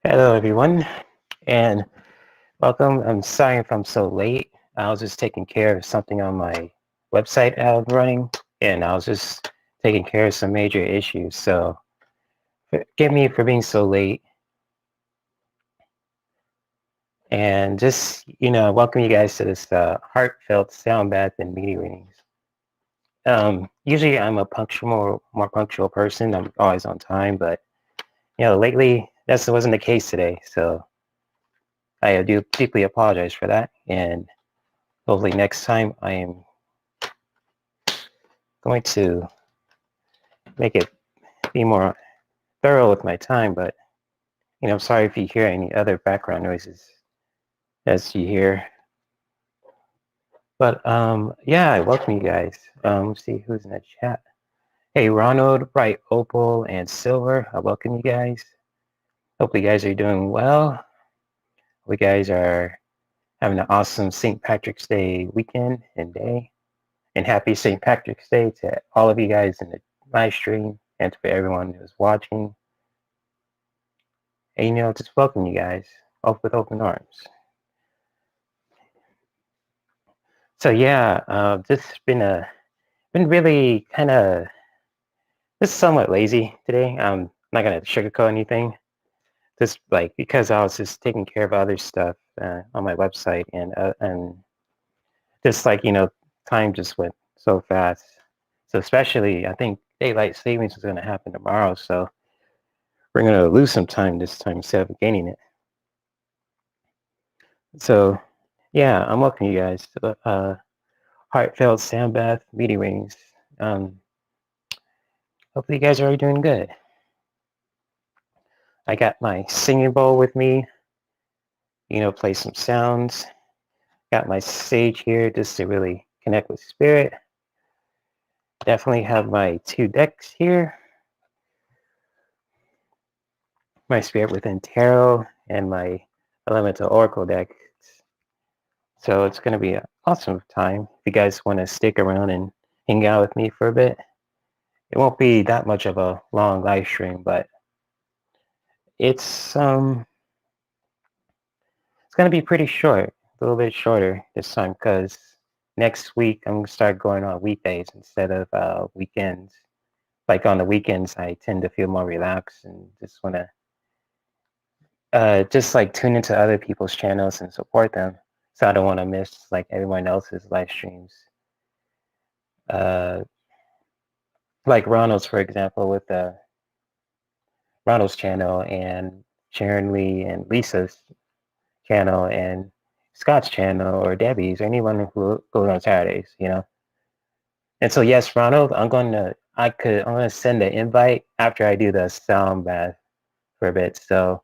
Hello, everyone, and welcome. I'm sorry if I'm so late. I was just taking care of something on my website I was running, and I was just taking care of some major issues. So forgive me for being so late, and just welcome you guys to this heartfelt sound bath and media readings. Usually, I'm a punctual, more punctual person. I'm always on time, but lately that wasn't the case today. So I do deeply apologize for that, and hopefully next time I am going to make it be more thorough with my time. But I'm sorry if you hear any other background noises as you hear. But yeah, I welcome you guys. Let's see who's in the chat. Hey, Ronald, Bright, Opal, and Silver. I welcome you guys. Hope you guys are doing well. Hope you guys are having an awesome St. Patrick's Day weekend and day. And happy St. Patrick's Day to all of you guys in the live stream and to everyone who's watching. And just welcome you guys up with open arms. So yeah, this has been really kind of just somewhat lazy today. I'm not gonna sugarcoat anything. Just like because I was just taking care of other stuff on my website and just like time just went so fast. So especially I think daylight savings is gonna happen tomorrow. So we're gonna lose some time this time instead of gaining it. So yeah, I'm welcoming you guys to the heartfelt sound bath meeting rings. Hopefully you guys are doing good. I got my singing bowl with me, play some sounds. Got my sage here just to really connect with spirit. Definitely have my two decks here. My Spirit Within Tarot and my Elemental Oracle deck. So it's going to be an awesome time. If you guys want to stick around and hang out with me for a bit. It won't be that much of a long live stream, but it's going to be pretty short, a little bit shorter this time because next week I'm going to start going on weekdays instead of weekends. Like on the weekends, I tend to feel more relaxed and just want to just like tune into other people's channels and support them. So I don't want to miss like everyone else's live streams. Uh, like Ronald's, for example, with Ronald's channel and Sharon Lee and Lisa's channel and Scott's channel or Debbie's or anyone who goes on Saturdays. And so yes, Ronald, I'm gonna send an invite after I do the sound bath for a bit. So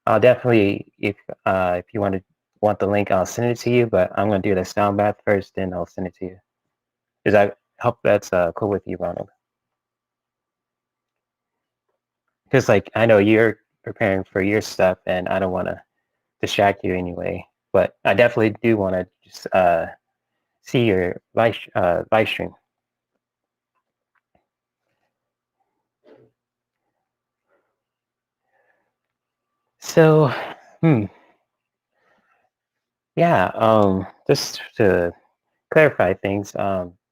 I'll definitely if you want the link, I'll send it to you. But I'm gonna do the sound bath first, then I'll send it to you. Is I hope that's cool with you, Ronald? Because like I know you're preparing for your stuff, and I don't want to distract you anyway. But I definitely do want to just see your live stream. So, yeah, just to clarify things,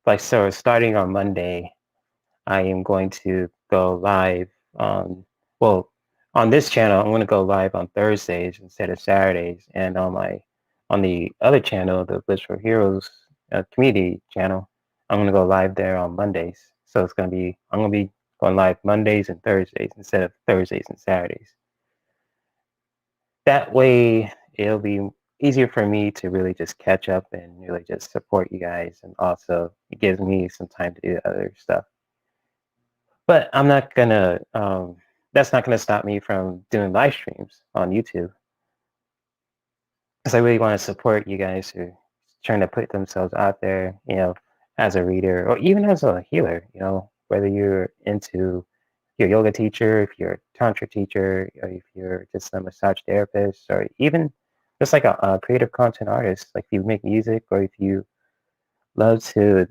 like so starting on Monday, I am going to go live well, on this channel, I'm going to go live on Thursdays instead of Saturdays, and on the other channel, the Bliss for Heroes community channel, I'm going to go live there on Mondays. So I'm going to be going live Mondays and Thursdays instead of Thursdays and Saturdays. That way, it'll be easier for me to really just catch up and really just support you guys, and also it gives me some time to do other stuff. But I'm not gonna. That's not gonna stop me from doing live streams on YouTube, because I really want to support you guys who are trying to put themselves out there, as a reader or even as a healer. Whether you're into your yoga teacher, if you're a tantra teacher, or if you're just a massage therapist, or even just like a creative content artist, like if you make music or if you love to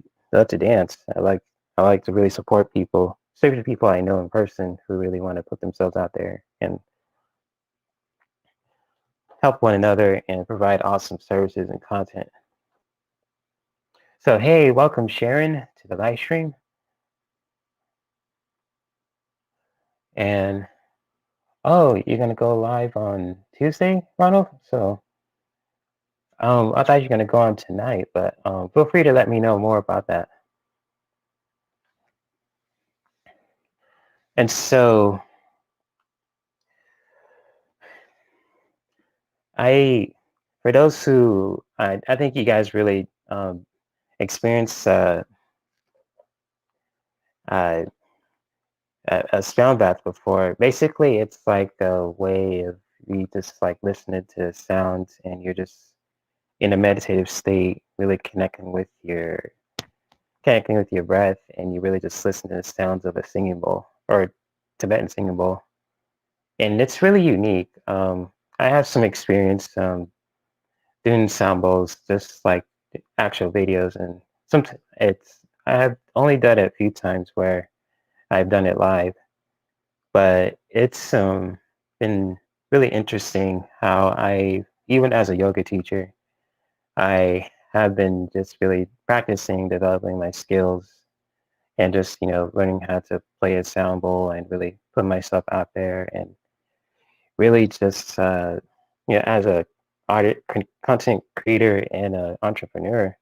dance. I like to really support people, especially people I know in person who really want to put themselves out there. And help one another and provide awesome services and content. So, hey, welcome Sharon to the live stream. And oh, you're gonna go live on Tuesday, Ronald? So, I thought you were gonna go on tonight, but feel free to let me know more about that. And so, I, for those who, I think you guys really experience uh, a sound bath before. Basically, it's like a way of you just like listening to sounds, and you're just in a meditative state, really connecting with your breath, and you really just listen to the sounds of a singing bowl or Tibetan singing bowl, and it's really unique. I have some experience doing sound bowls, just like actual videos, and sometimes I have only done it a few times where I've done it live, but it's been really interesting how I, even as a yoga teacher, I have been just really practicing developing my skills and just learning how to play a sound bowl and really put myself out there and really just as a content creator and an entrepreneur,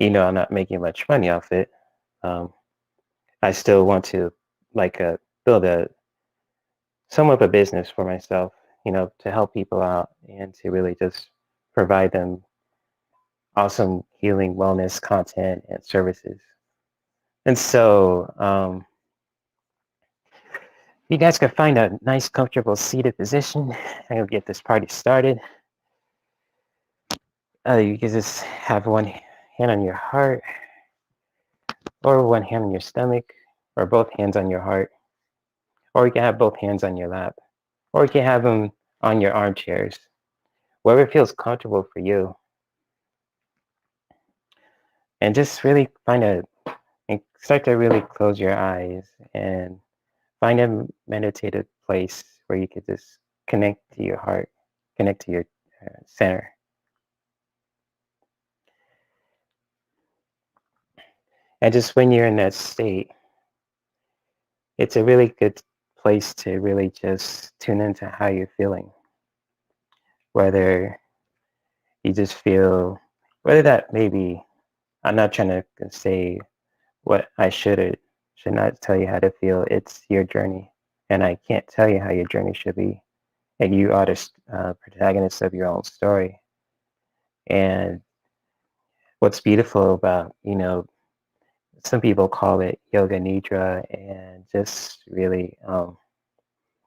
I'm not making much money off it. um, I still want to like build a somewhat of a business for myself, to help people out and to really just provide them awesome healing wellness content and services. And so you guys can find a nice comfortable seated position. I'm gonna get this party started. You can just have one hand on your heart or one hand on your stomach or both hands on your heart, or you can have both hands on your lap, or you can have them on your armchairs, wherever feels comfortable for you. And just really and start to really close your eyes and find a meditative place where you could just connect to your heart, connect to your center. And just when you're in that state, it's a really good place to really just tune into how you're feeling. Whether you just feel, whether that maybe, I'm not trying to say what I should not tell you how to feel. It's your journey. And I can't tell you how your journey should be. And you are the protagonist of your own story. And what's beautiful about, some people call it yoga nidra and just really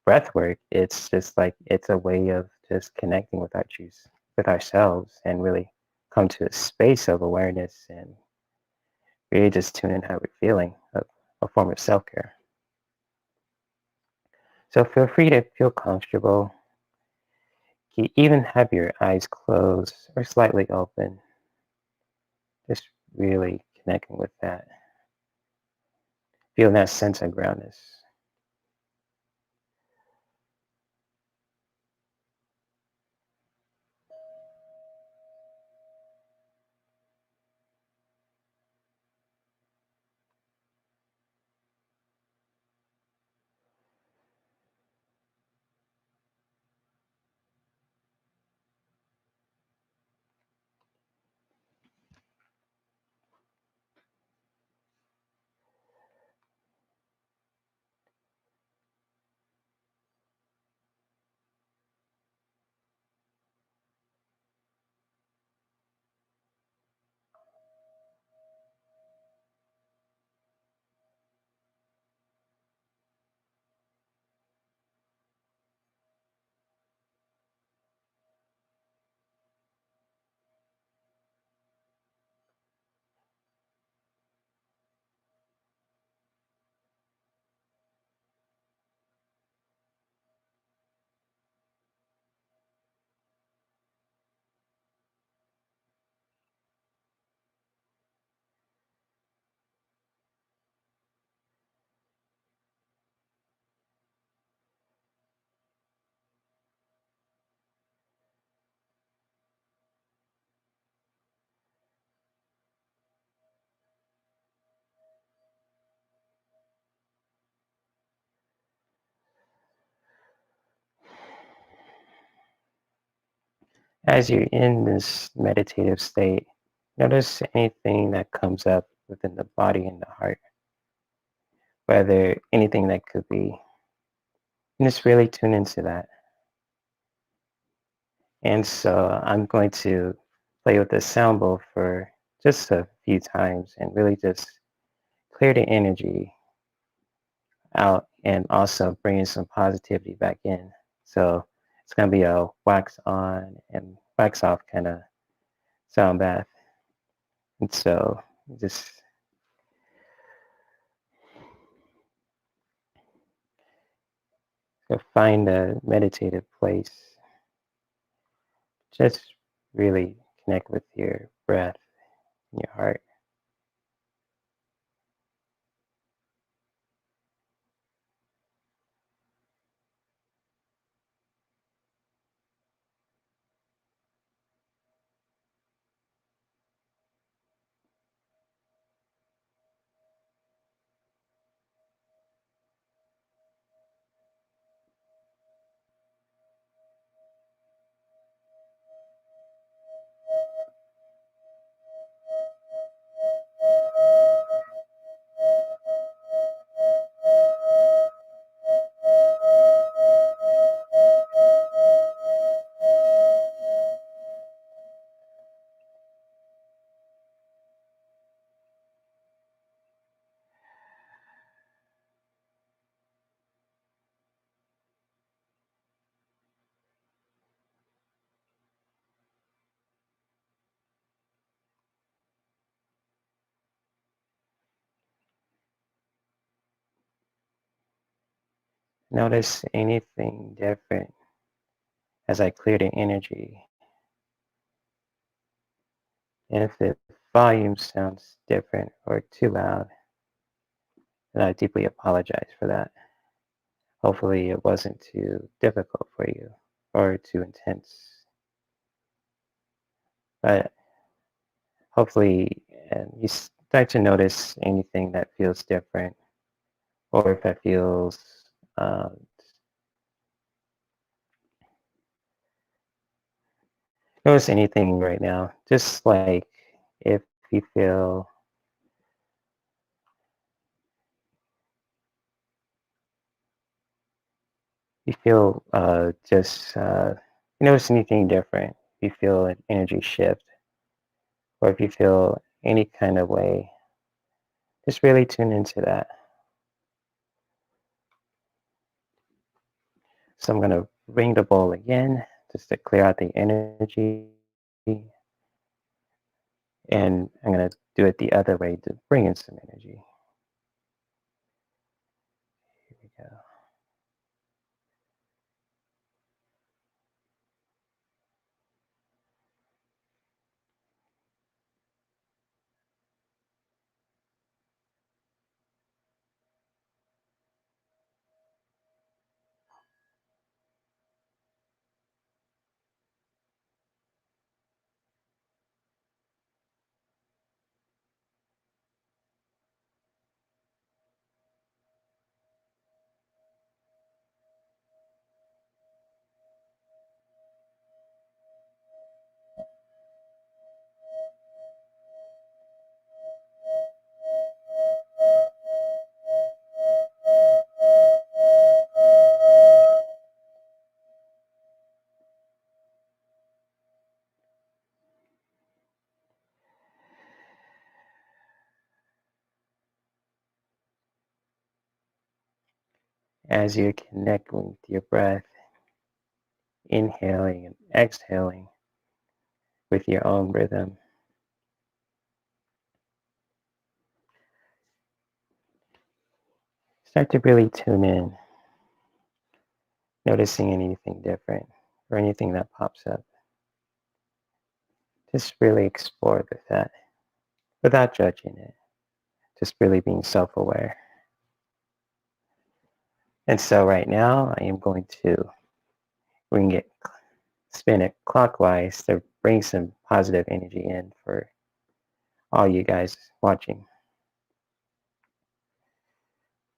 breath work. It's just like it's a way of just connecting with our truths, with ourselves, and really come to a space of awareness and really just tune in how we're feeling, a form of self-care. So feel free to feel comfortable. You even have your eyes closed or slightly open, just really connecting with that, feeling that sense of groundness. As you're in this meditative state, notice anything that comes up within the body and the heart, whether anything that could be. And just really tune into that. And so I'm going to play with the sound bowl for just a few times and really just clear the energy out and also bringing some positivity back in. So it's going to be a wax on and wax off kind of sound bath. And so just go find a meditative place. Just really connect with your breath and your heart. Notice anything different as I clear the energy. And if the volume sounds different or too loud, then I deeply apologize for that. Hopefully it wasn't too difficult for you or too intense. But hopefully you start to notice anything that feels different or if it feels, uh, notice anything right now. Just like if you feel, just, you notice anything different, if you feel an energy shift or if you feel any kind of way, just really tune into that. So I'm going to ring the bowl again just to clear out the energy. And I'm going to do it the other way to bring in some energy. Here we go. As you connect with your breath, inhaling and exhaling with your own rhythm, start to really tune in, noticing anything different or anything that pops up. Just really explore with that without judging it, just really being self aware. And so, right now, I am going to bring it, spin it clockwise to bring some positive energy in for all you guys watching.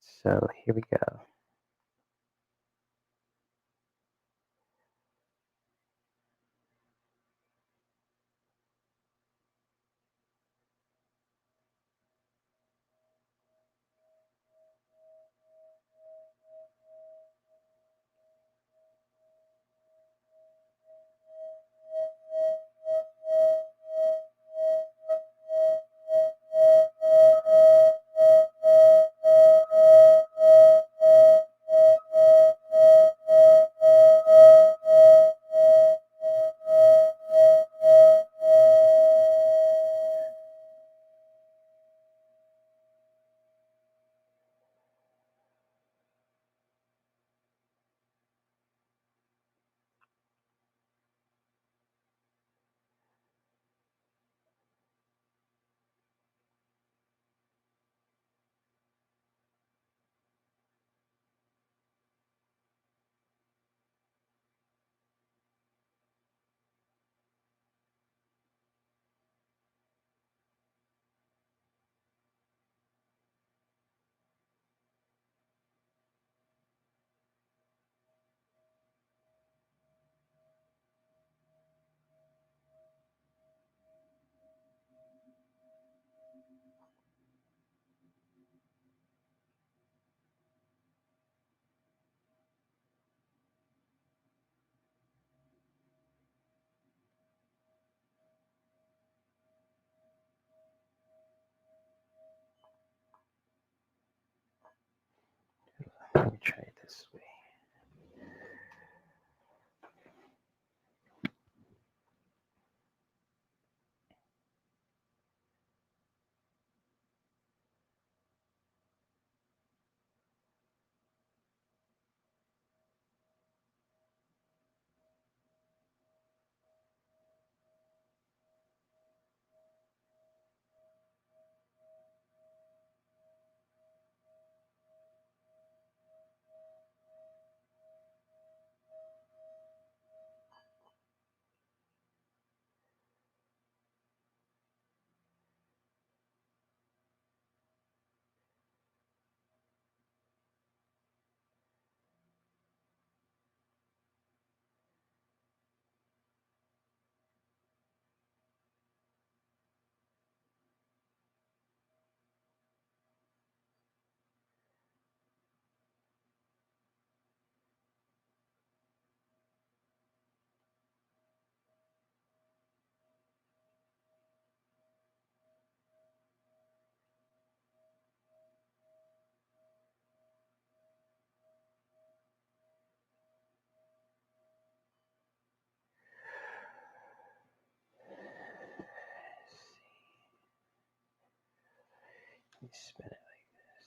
So, here we go. this way. You spin it like this.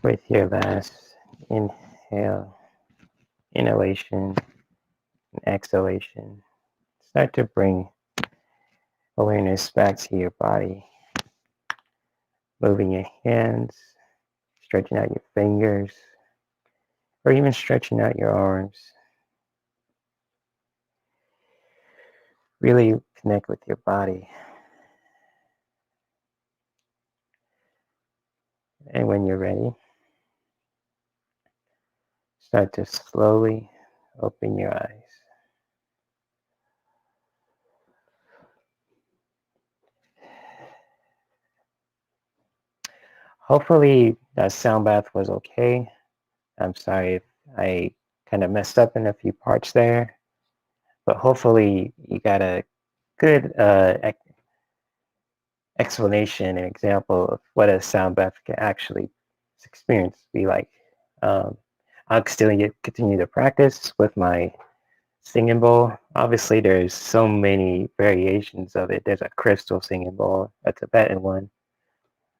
With your last inhale, inhalation, and exhalation, start to bring awareness back to your body, moving your hands, stretching out your fingers, or even stretching out your arms. Really connect with your body. And when you're ready, start to slowly open your eyes. Hopefully that sound bath was okay. I'm sorry if I kind of messed up in a few parts there, but hopefully you got a good explanation and example of what a sound bath can actually experience be like. Um, I'll still continue to practice with my singing bowl. Obviously, there's so many variations of it. There's a crystal singing bowl, a Tibetan one.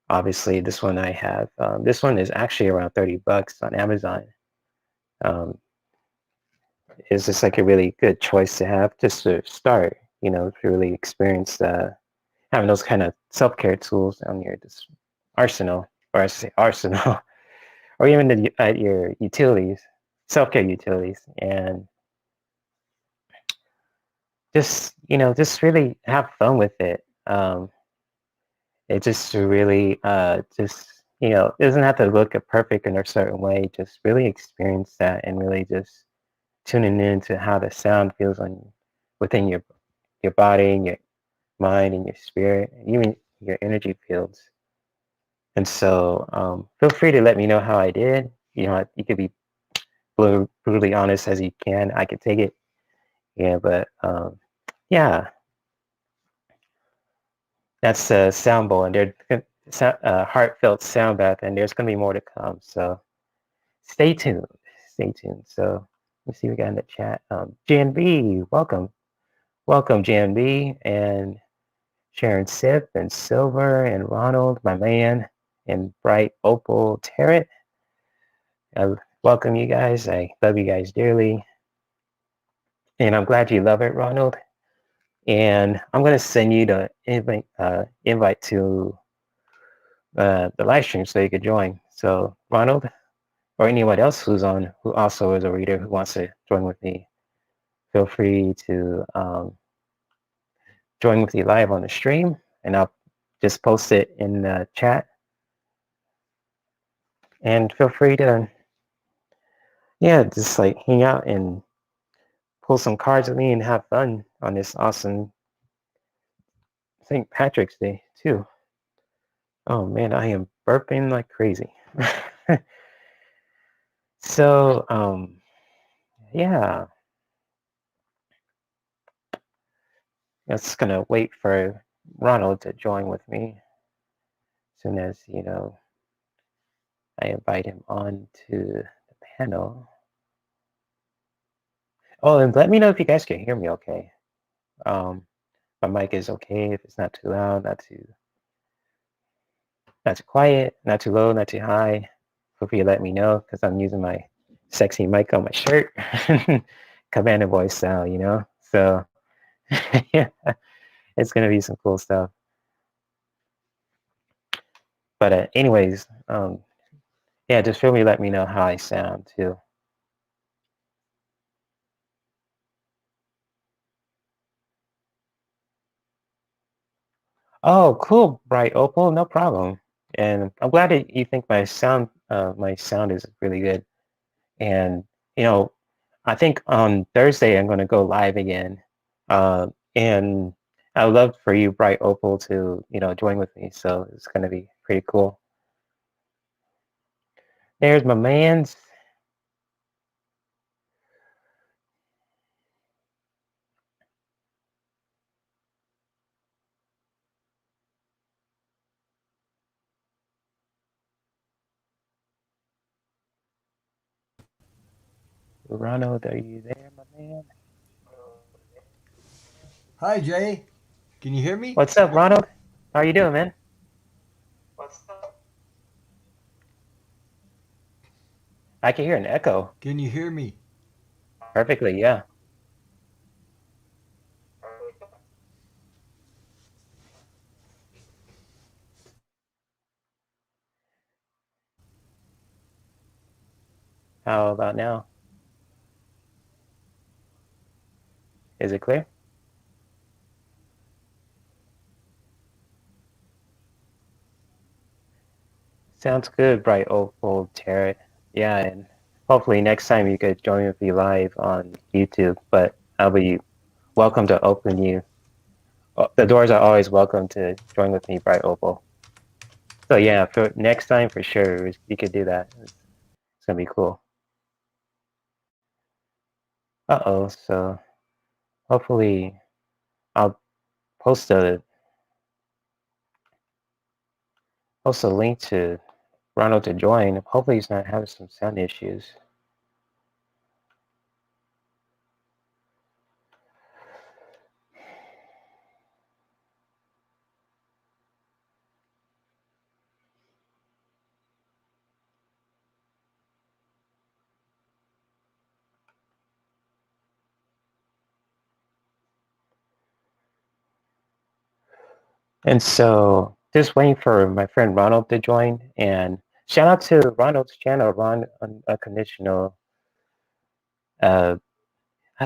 Obviously, this one I have. This one is actually around $30 on Amazon. Um, it's just like a really good choice to have just to start, to really experience having those kind of self-care tools on your arsenal, or I should say arsenal, or even at your utilities, self-care utilities, and just really have fun with it. It just really it doesn't have to look a perfect in a certain way. Just really experience that and really just tuning in to how the sound feels within your body and your mind and your spirit and even your energy fields. And so feel free to let me know how I did. You could be brutally honest as you can. I can take it. Yeah, but yeah, that's a sound bowl, and heartfelt sound bath, and there's gonna be more to come. So stay tuned. Stay tuned. So let's see what we got in the chat. GNB, welcome, welcome, GNB, and Sharon Sip and Silver and Ronald, my man, and Bright Opal Tarot. I welcome you guys. I love you guys dearly, and I'm glad you love it, Ronald. And I'm gonna send you the invite to the live stream so you could join. So Ronald, or anyone else who's on, who also is a reader who wants to join with me, feel free to join with me live on the stream, and I'll just post it in the chat. And feel free to, yeah, just like hang out and pull some cards with me and have fun on this awesome St. Patrick's Day too. Oh man, I am burping like crazy. So, yeah, just gonna wait for Ronald to join with me. As soon as, I invite him on to the panel. Oh, and let me know if you guys can hear me okay. My mic is okay if it's not too loud, not too quiet, not too low, not too high. Feel free to let me know because I'm using my sexy mic on my shirt. Commander voice style. So yeah, it's gonna be some cool stuff. But anyways, yeah, just feel free to let me know how I sound too. Oh, cool, Bright Opal, no problem. And I'm glad that you think my sound is really good. And you know, I think on Thursday I'm going to go live again. And I would love for you, Bright Opal, to join with me. So it's going to be pretty cool. There's my man's. Ronald, are you there, my man? Hi, Jay. Can you hear me? What's up, Ronald? How are you doing, man? I can hear an echo Can you hear me? perfectly. Yeah. How about now? Is it clear? Sounds good, Bright Opal Tarot. Yeah, and hopefully next time you could join with me live on YouTube. But I'll be welcome to open you. The doors are always welcome to join with me, Bright Opal. So yeah, for next time for sure, we could do that. It's gonna be cool. Uh-oh, so hopefully I'll post a post a link to Ronald to join. Hopefully he's not having some sound issues. And so just waiting for my friend Ronald to join. And shout out to Ronald's channel, Ron Unconditional. How's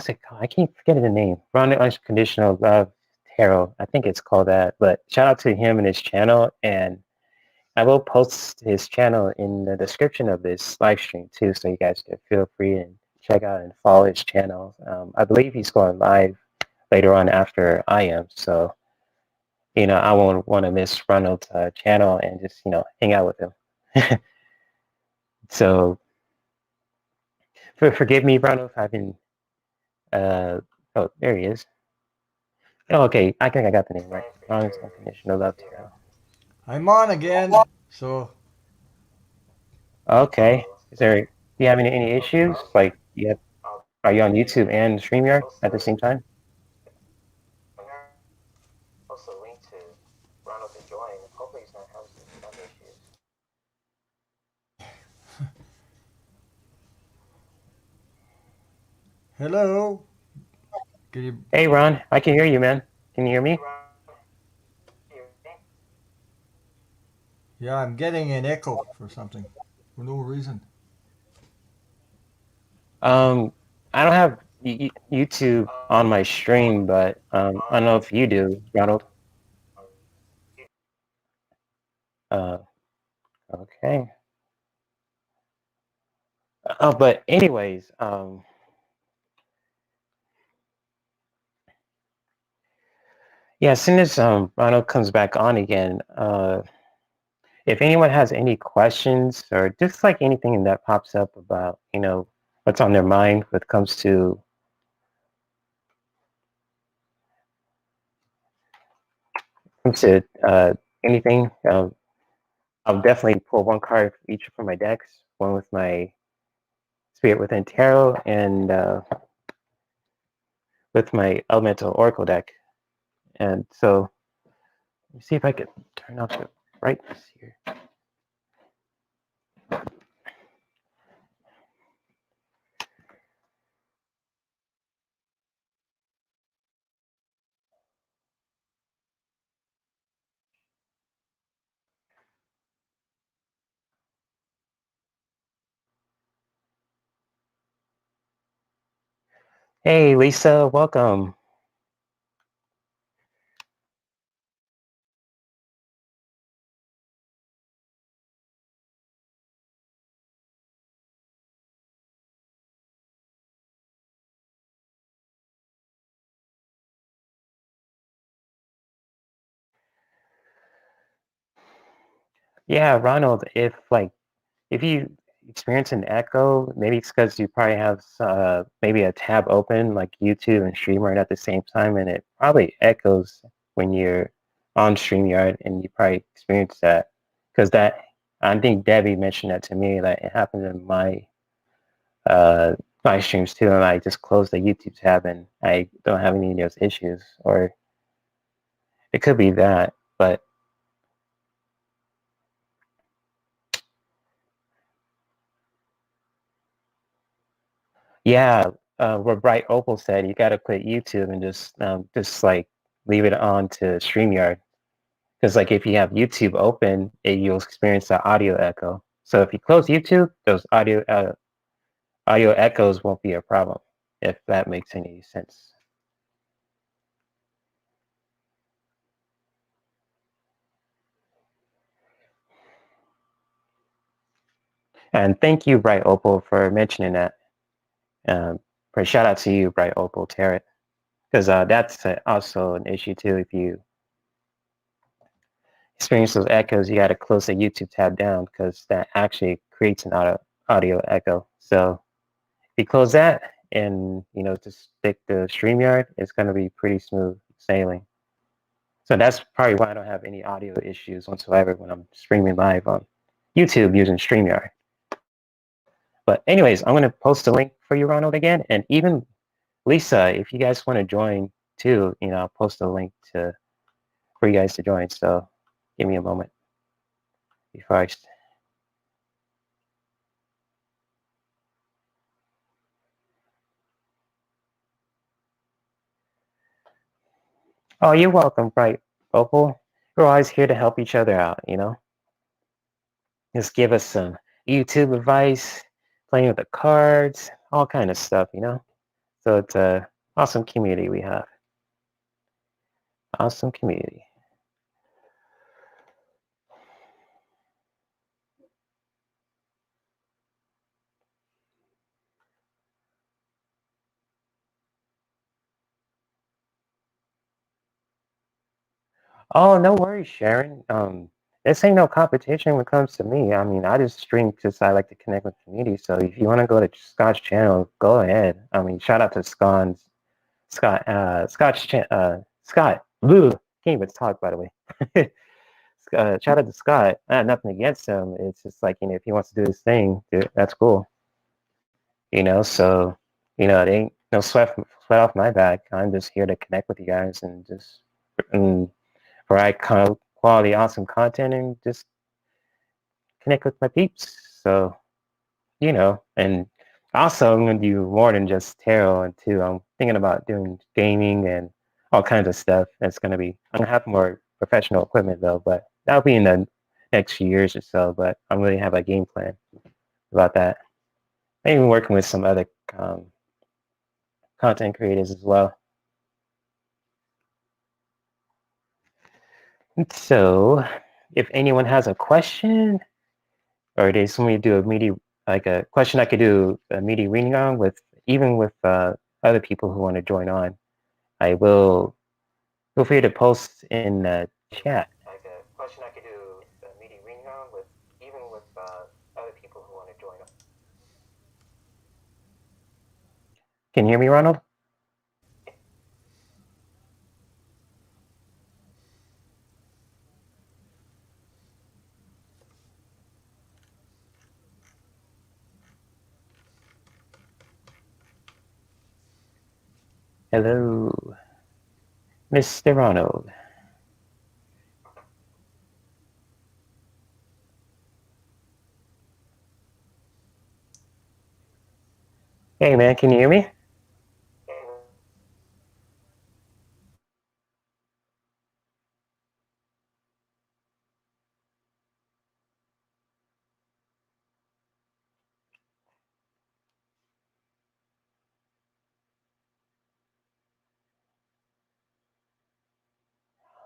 it called? I keep forgetting the name. Ron Unconditional Love Tarot. I think it's called that. But shout out to him and his channel. And I will post his channel in the description of this live stream too, so you guys can feel free and check out and follow his channel. I believe he's going live later on after I am. So I won't want to miss Ronald's channel and just hang out with him. So forgive me, Ronald, if I've been Oh, there he is. Oh, okay. I think I got the name right. Ron's unconditional love tarot. I'm on again. So, Okay. Is there? Do you have any issues? Like, are you on YouTube and StreamYard at the same time? Also link to Ronald to join. Hopefully he's not having some issues. hello. Can you? Hey Ron, I can hear you, man. Can you hear me? Yeah, I'm getting an echo for something, for no reason. Um, I don't have YouTube on my stream, but I don't know if you do, Ronald. Uh, okay. Oh, but anyways, yeah, as soon as Ronald comes back on again, if anyone has any questions or just like anything that pops up about, what's on their mind when it comes to anything, I'll definitely pull one card each from my decks, one with my Spirit Within Tarot and with my Elemental Oracle deck. And so, let me see if I can turn off the brightness here. Hey, Lisa, welcome. Yeah, Ronald, if you experience an echo, maybe it's because you probably have maybe a tab open like YouTube and StreamYard at the same time, and it probably echoes when you're on StreamYard, and you probably experience that because I think Debbie mentioned that to me that it happened in uh, my streams too, and I just closed the YouTube tab and I don't have any of those issues, or it could be that, but yeah, what Bright Opal said, you got to quit YouTube and just like leave it on to StreamYard. Because like if you have YouTube open, you'll experience the audio echo. So if you close YouTube, those audio echoes won't be a problem, if that makes any sense. And thank you, Bright Opal, for mentioning that. For shout out to you, Bright Opal Tarot, because that's also an issue too. If you experience those echoes, you got to close the YouTube tab down because that actually creates an audio echo. So if you close that and just stick to StreamYard, it's going to be pretty smooth sailing. So that's probably why I don't have any audio issues whatsoever when I'm streaming live on YouTube using StreamYard. But anyways, I'm going to post a link for you, Ronald, again, and even Lisa, if you guys want to join too, I'll post a link for you guys to join. So give me a moment before I. Oh, you're welcome, Bright Opal. We're always here to help each other out. Just give us some YouTube advice, playing with the cards, all kind of stuff. So it's a awesome community we have. Awesome community. Oh, no worries, Sharon. This ain't no competition when it comes to me. I mean, I just stream because I like to connect with the community. So if you want to go to Scot's channel, go ahead. I mean, shout out to Scott. Blue. Can't even talk, by the way. Shout out to Scott. I have nothing against him. It's just like, if he wants to do his thing, that's cool. So, it ain't no sweat off my back. I'm just here to connect with you guys and just provide quality, awesome content and just connect with my peeps. So, and also I'm going to do more than just tarot and too. I'm thinking about doing gaming and all kinds of stuff. I'm going to have more professional equipment though, but that'll be in the next few years or so. But I'm going to have a game plan about that. Maybe working with some other content creators as well. So if anyone has a question or they just want me to do a question I could do a media reading on with other people who want to join on, I will feel free to post in the chat. Like a question I could do a media reading on with other people who want to join on. Can you hear me, Ronald? Hello, Mr. Ronald. Hey, man, can you hear me?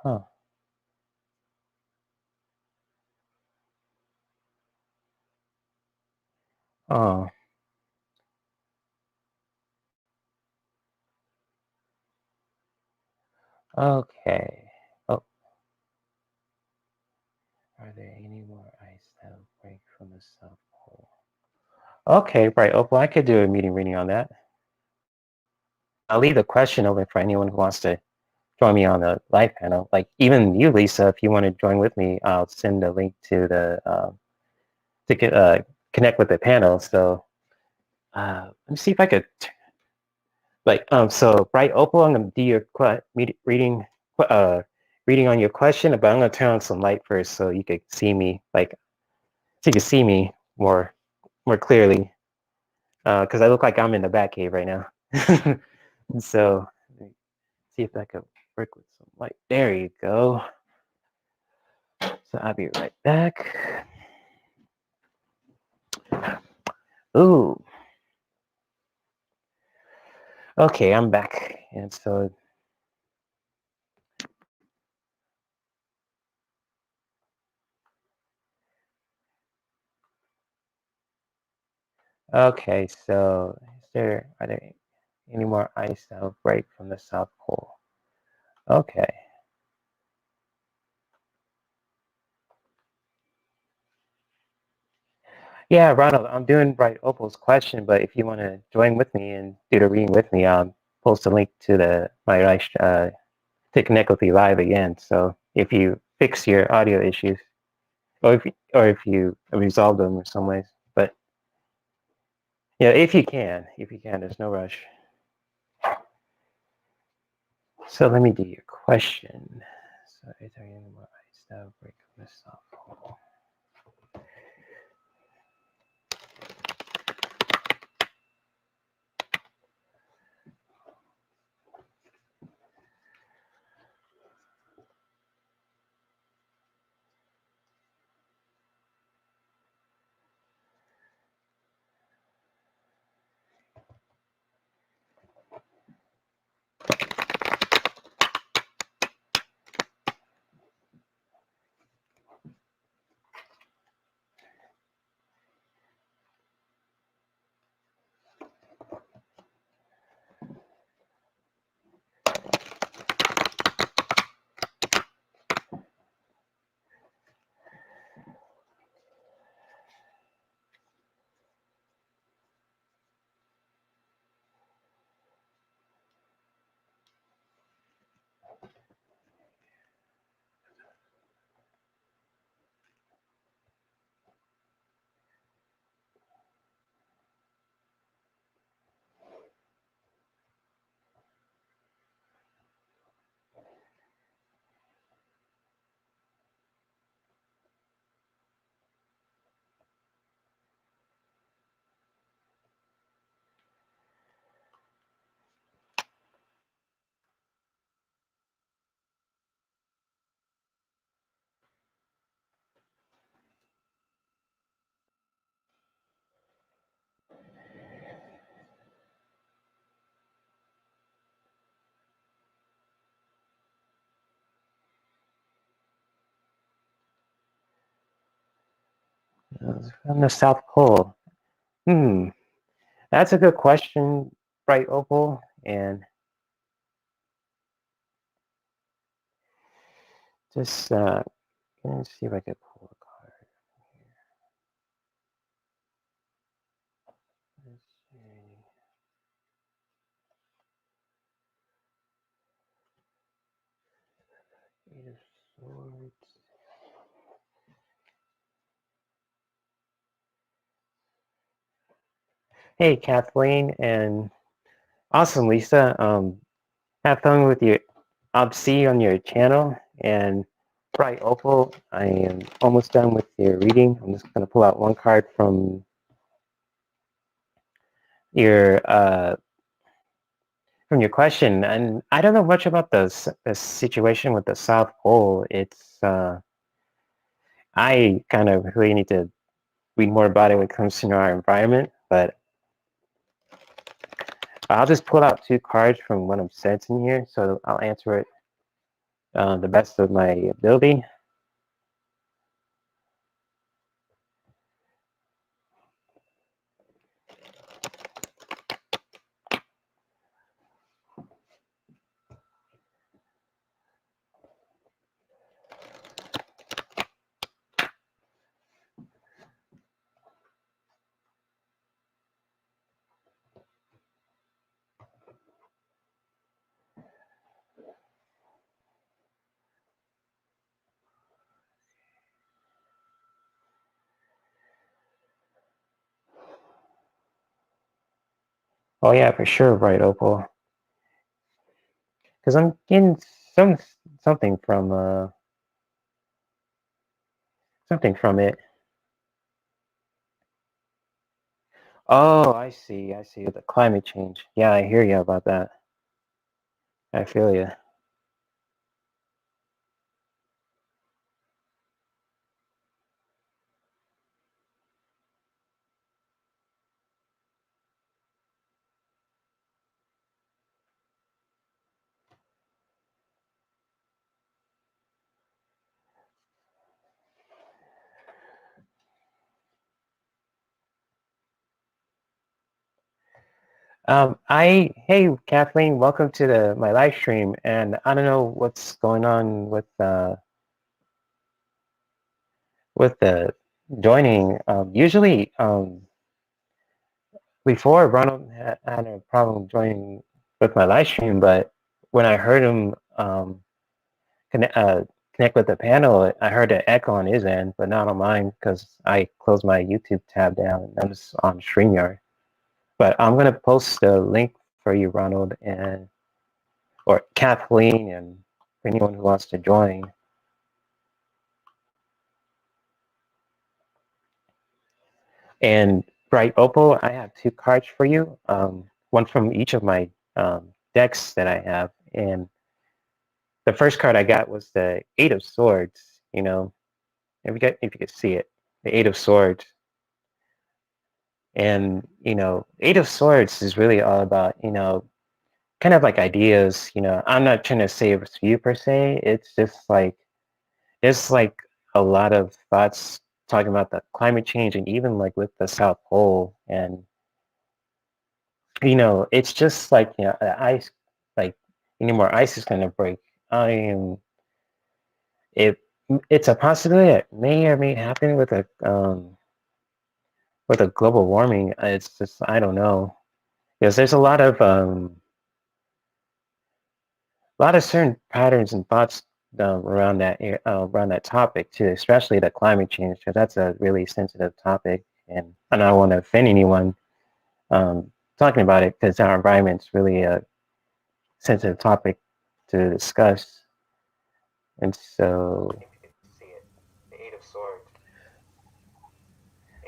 Huh. Oh, okay. Oh, are there any more ice that break from the South Pole? Okay, right. Opal, I could do a meeting reading on that. I'll leave the question open for anyone who wants to join me on the live panel. Like even you, Lisa, if you want to join with me, I'll send a link to the connect with the panel. So let me see if I could so right, Opal, I'm gonna do your reading on your question, but I'm gonna turn on some light first so you could see me, so you can see me more clearly, because I look like I'm in the back cave right now. So let me see if I could work with some light. There you go. So I'll be right back. Ooh. Okay, I'm back. And so okay, so are there any more ice that will break from the South Pole? Okay. Yeah, Ronald, I'm doing right Opal's question, but if you want to join with me and do the reading with me, I'll post a link to my live to connect with you live again. So if you fix your audio issues, or if you resolve them in some ways, but yeah, if you can, there's no rush. So let me do your question. So is there any more ice that will break from the South Pole? From the South Pole. Hmm, that's a good question, right, Opal? And just let's see if I can pull a card. Let's see. Eight of Swords. Hey, Kathleen, and awesome, Lisa. Have fun with your I'll see you on your channel. And right, Opal, I am almost done with your reading. I'm just going to pull out one card your uh, from your question. And I don't know much about the situation with the South Pole. It's I kind of really need to read more about it when it comes to our environment. But I'll just pull out two cards from what I'm sensing here, so I'll answer it the best of my ability. Oh yeah, for sure, right, Opal. Because I'm getting some something from something from it. Oh, I see. I see. The climate change. Yeah, I hear you about that. I feel you. Hey Kathleen, welcome to the my live stream. And I don't know what's going on with the joining. Usually, before Ronald had a problem joining with my live stream, but when I heard him connect with the panel, I heard an echo on his end, but not on mine because I closed my YouTube tab down and I'm just on StreamYard. But I'm gonna post a link for you, Ronald, and or Kathleen, and for anyone who wants to join. And right, Opal, I have two cards for you. One from each of my decks that I have, and the first card I got was the Eight of Swords. You know, if you could see it, the Eight of Swords. And Eight of Swords is really all about kind of like ideas. I'm not trying to say it's you per se. It's just like there's like a lot of thoughts talking about the climate change and even like with the South Pole. And it's just like the ice, like any more ice is going to break. I am it. It's a possibility that may or may happen with a global warming. It's just I don't know because there's a lot of certain patterns and thoughts around that topic too, especially the climate change, because that's a really sensitive topic, and I don't want to offend anyone talking about it because our environment's really a sensitive topic to discuss. And so,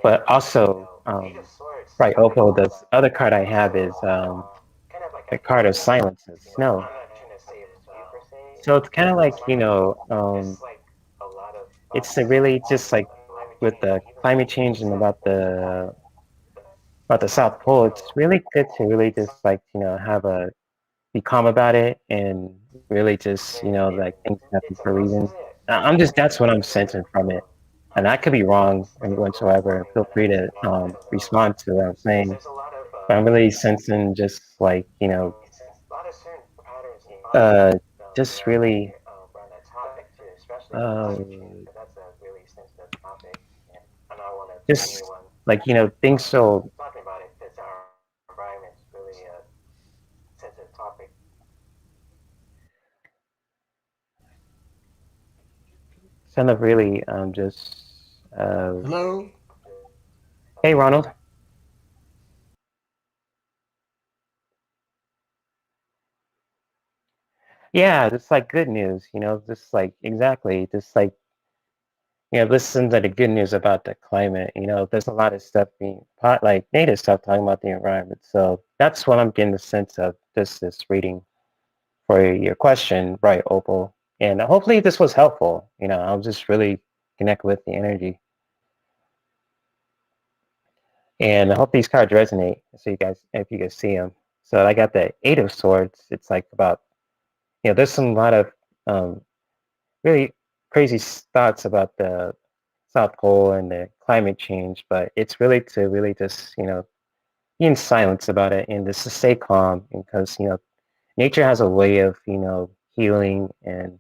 but also, right, Opal, the other card I have is the card of silence and snow. So it's kind of like it's really just like with the climate change and about the South Pole. It's really good to really just like have a be calm about it and really just like things happen for a reason. I'm just that's what I'm sensing from it. and I could be wrong or whatsoever. Feel free to respond to what I'm saying. But I'm really sensing just like uh, just really uh, just like things so kind of really just Hello? hey Ronald. Yeah, just like good news, just like exactly, just like listen to the good news about the climate. There's a lot of stuff being like native stuff talking about the environment. So that's what I'm getting the sense of this reading for your question, right, Opal? And hopefully this was helpful. I'll just really connect with the energy, and I hope these cards resonate. So if you guys see them. So I got the Eight of Swords. It's like about there's some lot of um, really crazy thoughts about the South Pole and the climate change, but it's really to really just be in silence about it and just to stay calm because nature has a way of healing and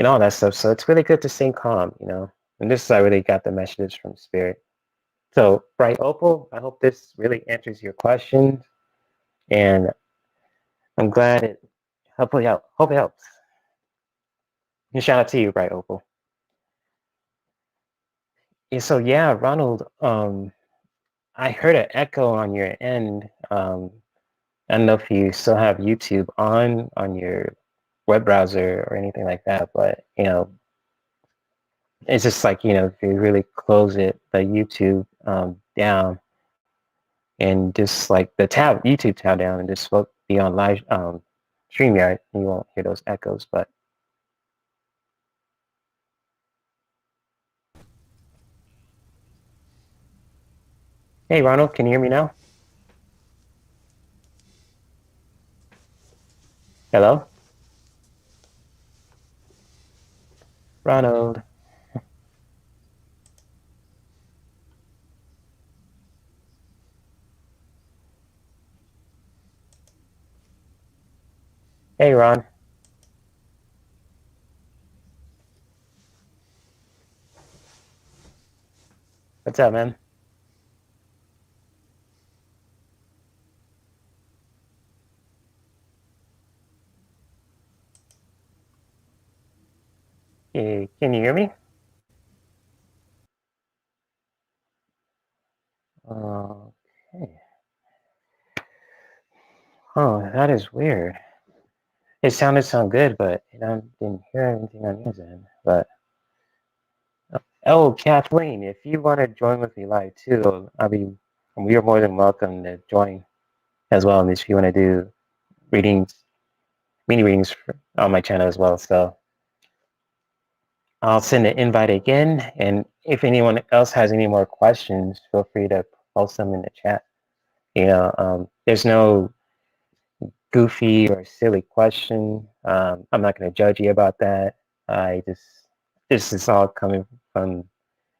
all that stuff. So it's really good to stay calm, And this is I really got the messages from spirit. So Bright Opal, I hope this really answers your questions, and I'm glad it hopefully hope it helps. And shout out to you, Bright Opal. Yeah, so yeah, Ronald, I heard an echo on your end. I don't know if you still have YouTube on your web browser or anything like that, but it's just like if you really close the YouTube down and just like the YouTube tab down and just be on live StreamYard, you won't hear those echoes. But hey, Ronald, can you hear me now? Hello, Ronald. Hey, Ron. What's up, man? Can you hear me? Okay. Oh, that is weird. It sound good, but didn't hear anything on his end. But oh, Kathleen, if you want to join with me live too, you're more than welcome to join as well. And if you want to do readings, mini readings on my channel as well. So I'll send an invite again. And if anyone else has any more questions, feel free to post them in the chat. There's no goofy or silly question. I'm not going to judge you about that. This is all coming from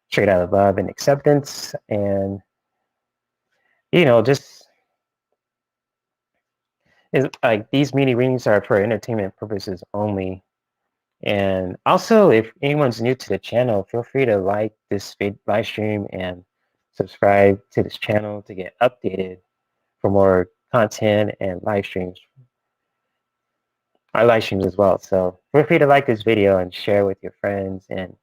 straight out of love and acceptance. And, just like these mini readings are for entertainment purposes only. And also, if anyone's new to the channel, feel free to like this live stream and subscribe to this channel to get updated for more content and live streams as well. So feel free to like this video and share with your friends and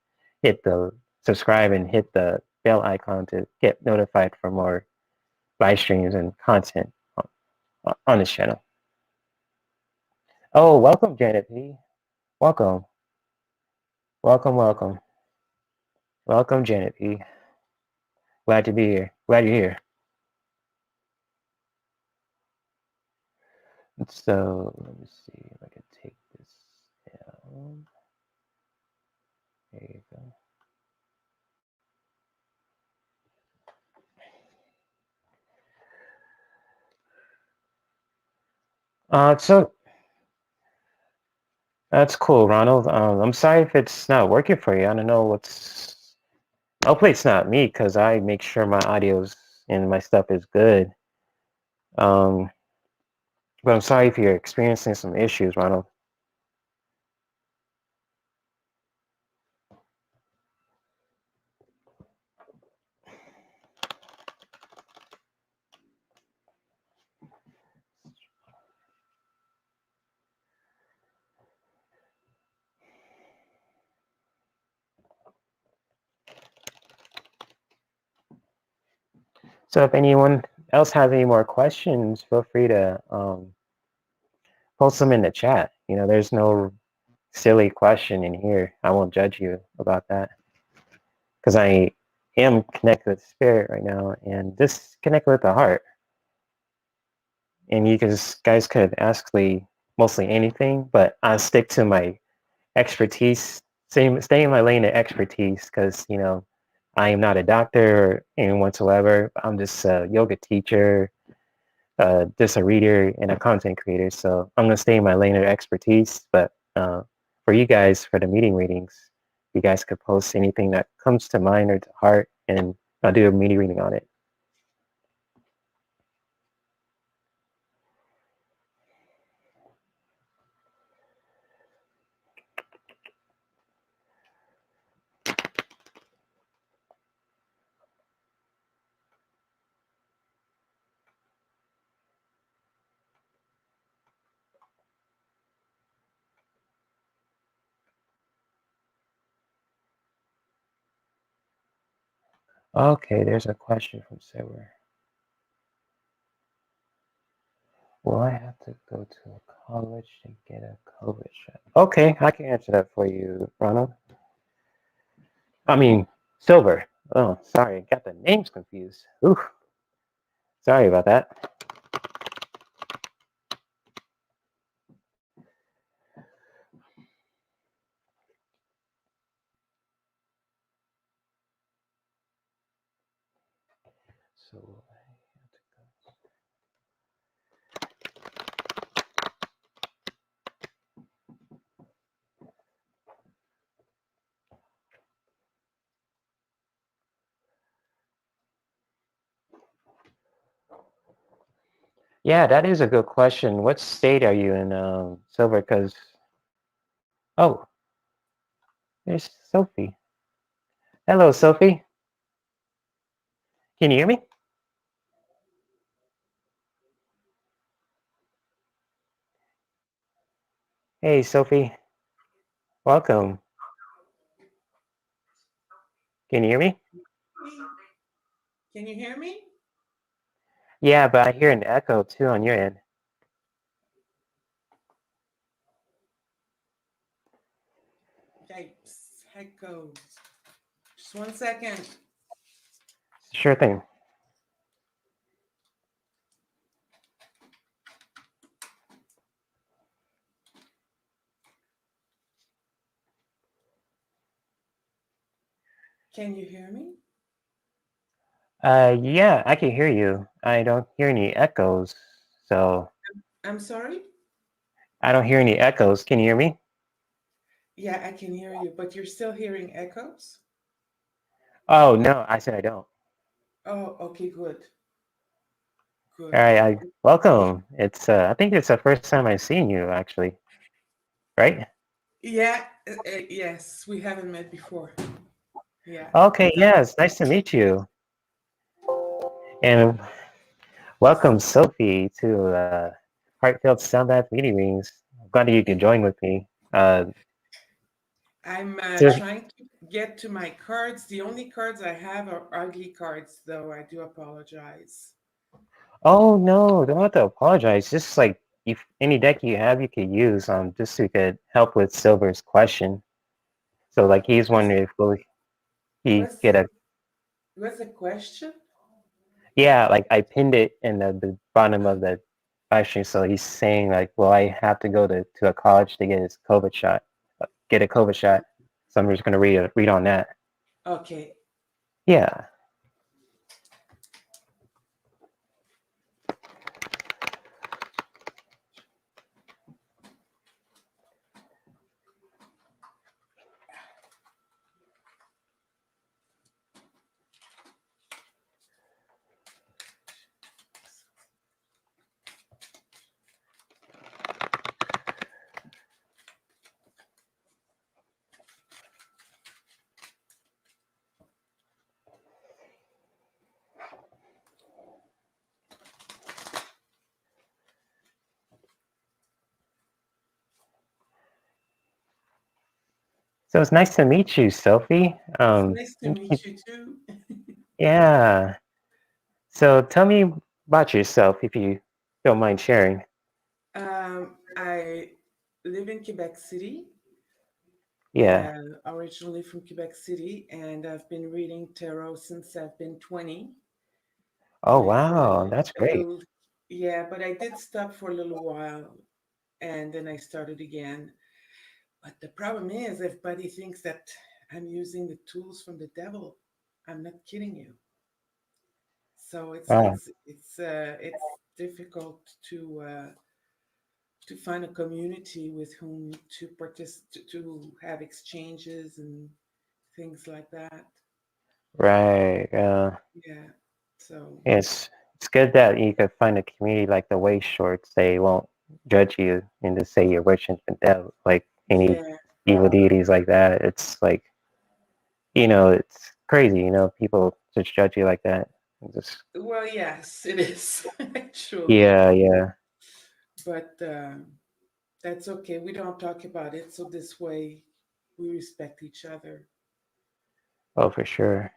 hit the subscribe and hit the bell icon to get notified for more live streams and content on this channel. Oh, welcome, Janet P. Welcome, welcome, welcome, welcome, Janet P. Glad to be here. Glad you're here. So let me see if I can take this down. There you go. So That's cool, Ronald. I'm sorry if it's not working for you. I don't know what's. Hopefully, it's not me because I make sure my audio's and my stuff is good. Um, but I'm sorry if you're experiencing some issues, Ronald. So if anyone else has any more questions, feel free to post them in the chat. There's no silly question in here. I won't judge you about that because I am connected with spirit right now and this connect with the heart. And you guys could ask me mostly anything, but I stick to my expertise, stay in my lane of expertise because, I am not a doctor or anyone whatsoever. I'm just a yoga teacher, just a reader and a content creator. So I'm going to stay in my lane of expertise. But for you guys, for the meeting readings, you guys could post anything that comes to mind or to heart, and I'll do a meeting reading on it. Okay, there's a question from Sarah. Will I have to go to a college to get a COVID shot? Okay, I can answer that for you, Ronald. I mean, Silver. Oh, sorry, got the names confused. Ooh, sorry about that. So yeah, that is a good question. What state are you in, Silver? Because oh, there's Sophie. Hello, Sophie. Can you hear me? Hey, Sophie. Welcome. Can you hear me? Can you hear me? Yeah, but I hear an echo too on your end. Okay, echo. Just 1 second. Sure thing. Can you hear me? Yeah, I can hear you. I don't hear any echoes, so I'm sorry? I don't hear any echoes. Can you hear me? Yeah, I can hear you, but you're still hearing echoes? Oh, no, I said I don't. Oh, okay, good. All Good. right, welcome. It's I think it's the first time I've seen you actually, right? Yeah, yes, we haven't met before. Yeah. Okay, yeah, it's nice to meet you. And welcome, Sophie, to Heartfelt Sound Bath Meeting Rings. I'm glad that you can join with me. I'm So, trying to get to my cards. The only cards I have are ugly cards, though. I do apologize. oh no, don't have to apologize. Just like if any deck you have, you could use just so you could help with Silver's question. So like he's What's wondering if will he what's get the a what's the question? yeah, like I pinned it in the bottom of the question. So he's saying like, will I have to go to a college to get his COVID shot? Get a COVID shot. So I'm just gonna read on that. Okay. Yeah. So it's nice to meet you, Sophie. It's nice to meet you too. Yeah. So tell me about yourself if you don't mind sharing. I live in Quebec City, Yeah. originally from Quebec City, and I've been reading tarot since I've been 20. Oh, With wow. That's a great. little, yeah, but I did stop for a little while and then I started again. But the problem is, everybody thinks that I'm using the tools from the devil. I'm not kidding you. So Wow. it's difficult to find a community with whom to have exchanges and things like that. Right. Yeah. So It's good that you could find a community like the Wayshowrtz. They won't judge you and just say you're worshiping the devil, like any yeah. evil deities like that. It's like, it's crazy, people just judge you like that. Just Well, yes, it is actually, yeah, yeah. but that's okay. We don't talk about it, so this way we respect each other. Oh, for sure.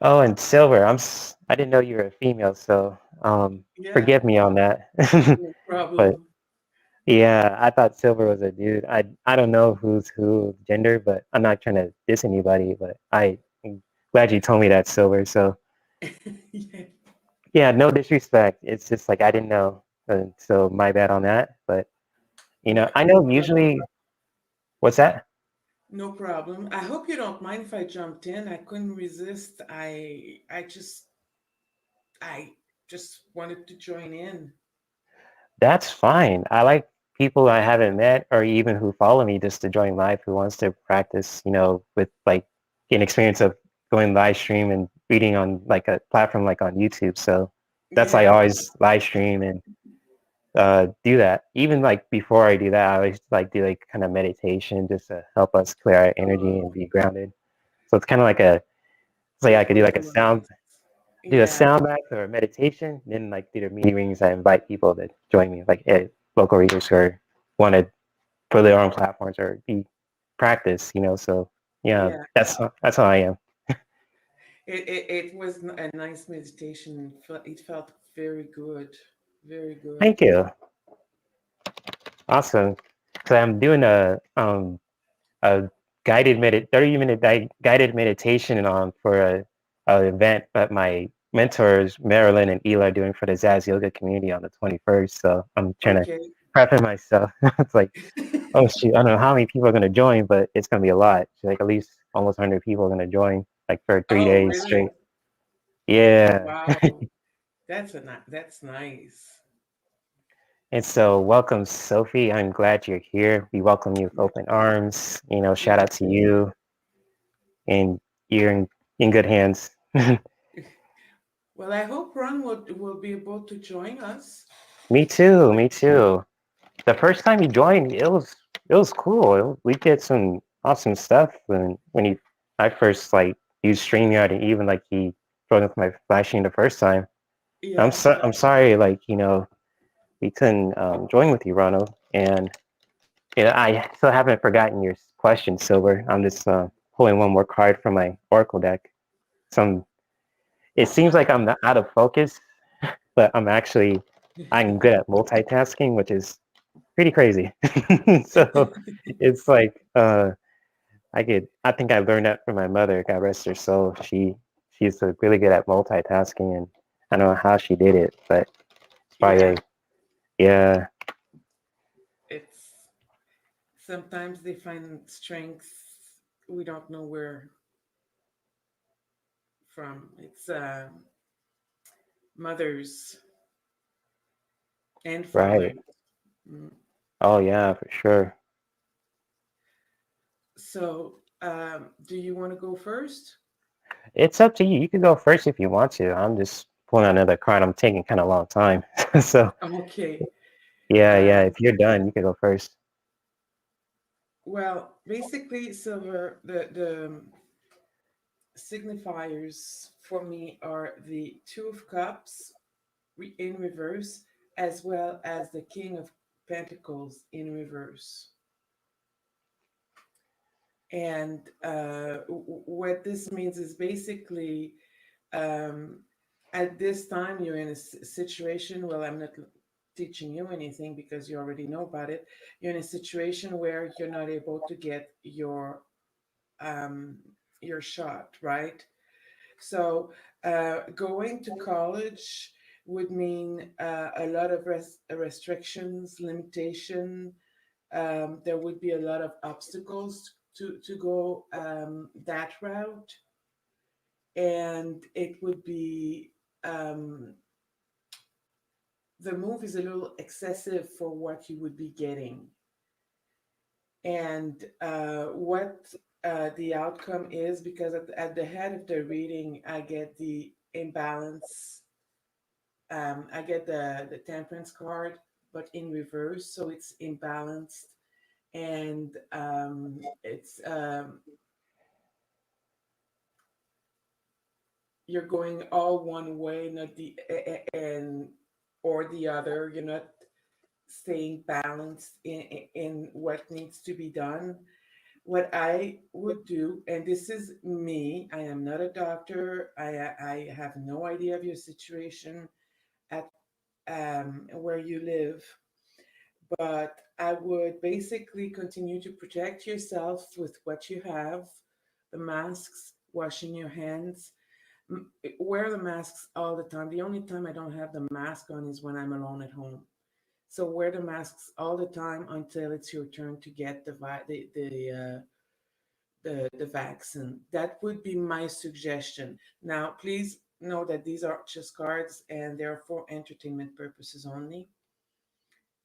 Oh, and Silver, I didn't know you were a female, so Yeah, forgive me on that. no But problem. yeah, I thought Silver was a dude. I don't know who's who gender, but I'm not trying to diss anybody, but I'm glad you told me that, Silver. So Yeah. yeah, no disrespect. It's just like I didn't know. So my bad on that. But I No know problem. usually what's that? No problem. I hope you don't mind if I jumped in. I couldn't resist. I just wanted to join in. That's fine. I like people I haven't met or even who follow me just to join live who wants to practice, with like an experience of going live stream and reading on like a platform like on YouTube. So that's why I Yeah. always live stream and do that. Even like before I do that, I always like do like kind of meditation just to help us clear our energy Oh, and be grounded. So it's kind of like it's like I it could do was like nice. do a Yeah. sound bath or a meditation, then like do the meetings. I invite people to join me, like local readers who want to for their own platforms or be practice. So yeah, Yeah. that's how I am. It was a nice meditation. It felt very good. Very good. Thank you. Awesome. So I'm doing a 30-minute guided meditation on for a event that my mentors Marilyn and Ela are doing for the Zaz Yoga community on the 21st. So I'm trying to Okay. prepping myself. It's like, oh shoot, I don't know how many people are going to join, but it's going to be a lot. So, like at least almost 100 people are going to join, like for three Oh, days straight. really? Yeah. Wow. That's nice. And so, welcome, Sophie. I'm glad you're here. We welcome you with Yeah. open arms. Shout Yeah. out to you, and you're in good hands. Well, I hope Ron will be able to join us. Me too. Me too. The first time you joined, it was cool. We did some awesome stuff when I first like used StreamYard and even like he joined with my flashing the first time. Yeah. I'm sorry, like we couldn't join with you, Ronald, and I still haven't forgotten your question, Silver. I'm just pulling one more card from my Oracle deck. Some It seems like I'm out of focus, but I'm good at multitasking, which is pretty crazy. So it's like I think I learned that from my mother, God rest her soul. She's really good at multitasking, and I don't know how she did it, but it's probably Yeah. like, yeah, It's sometimes they find strengths we don't know where from. It's mothers and right. fathers. Mm. Oh yeah, for sure. So, do you want to go first? It's up to you. You can go first if you want to. I'm just pulling another card. I'm taking kind of a long time. So Okay. yeah, yeah. Um, If you're done, you can go first. well, basically, Silver, the signifiers for me are the Two of Cups in reverse, as well as the King of Pentacles in reverse. And what this means is basically, um, at this time you're in a situation, well, I'm not teaching you anything because you already know about it. You're in a situation where you're not able to get um, your shot, right? So going to college would mean a lot of restrictions, limitation. There would be a lot of obstacles to go that route, and it would be, um, the move is a little excessive for what you would be getting. And what the outcome is, because at the head of the reading, I get the imbalance. I get the temperance card, but in reverse, so it's imbalanced, and it's you're going all one way, not the and or the other. You're not staying balanced in what needs to be done. What I would do, and this is me, I am not a doctor. I have no idea of your situation at where you live, but I would basically continue to protect yourself with what you have, the masks, washing your hands. Wear the masks all the time. The only time I don't have the mask on is when I'm alone at home. So wear the masks all the time until it's your turn to get the vaccine. That would be my suggestion. Now, please know that these are just cards and they're for entertainment purposes only.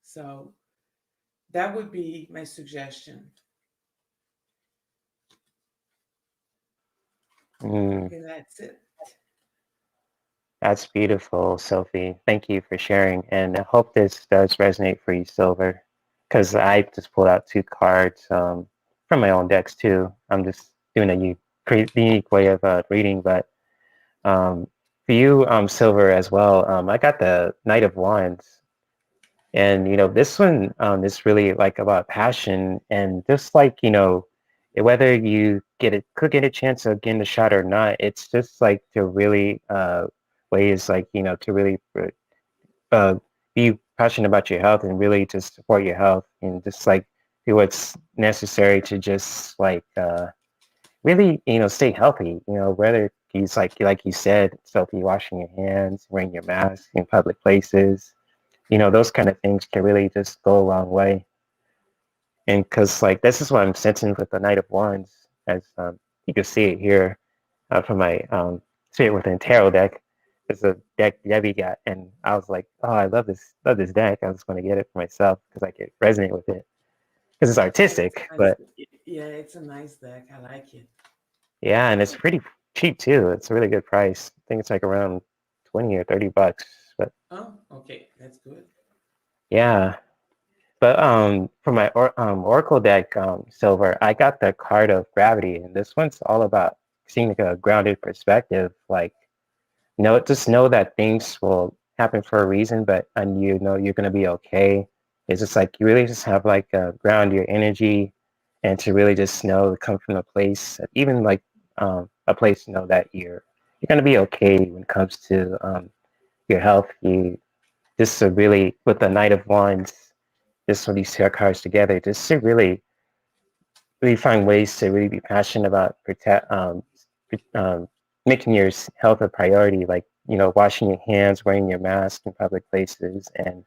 So that would be my suggestion. Mm, And that's it. that's beautiful, Sophie. Thank you for sharing. And I hope this does resonate for you, Silver, because I just pulled out two cards from my own decks too. I'm just doing a unique way of reading, but um, for you, Silver, as well, I got the Knight of Wands. And this one is really like about passion and just like whether you could get a chance of getting the shot or not. It's just like to really ways like to really uh, be passionate about your health and really to support your health and just like do what's necessary to just like really stay healthy. Whether he's like you said, Sophie, washing your hands, wearing your mask in public places, those kind of things can really just go a long way. And because like this is what I'm sensing with the Knight of Wands, as you can see it here from my Spirit Within Tarot deck. It's a deck Debbie got, and I was like, oh, I love this deck. I was going to get it for myself because I could resonate with it because it's Yeah, it's artistic. a nice. But Yeah, it's a nice deck. I like it. yeah, and it's pretty cheap too. It's a really good price. I think it's like around 20 or 30 bucks. But Oh, okay, that's good. yeah, but for my Oracle deck, Silver, I got the card of gravity, and this one's all about seeing like a grounded perspective. Like, just know that things will happen for a reason, but and you're gonna be okay. It's just like you really just have like ground your energy, and to really just know to come from a place, even like a place to know that you're gonna be okay when it comes to your health. You just to really with the Knight of Wands just when these two cards together, just to really find ways to really be passionate about um, making your health a priority, like washing your hands, wearing your mask in public places, and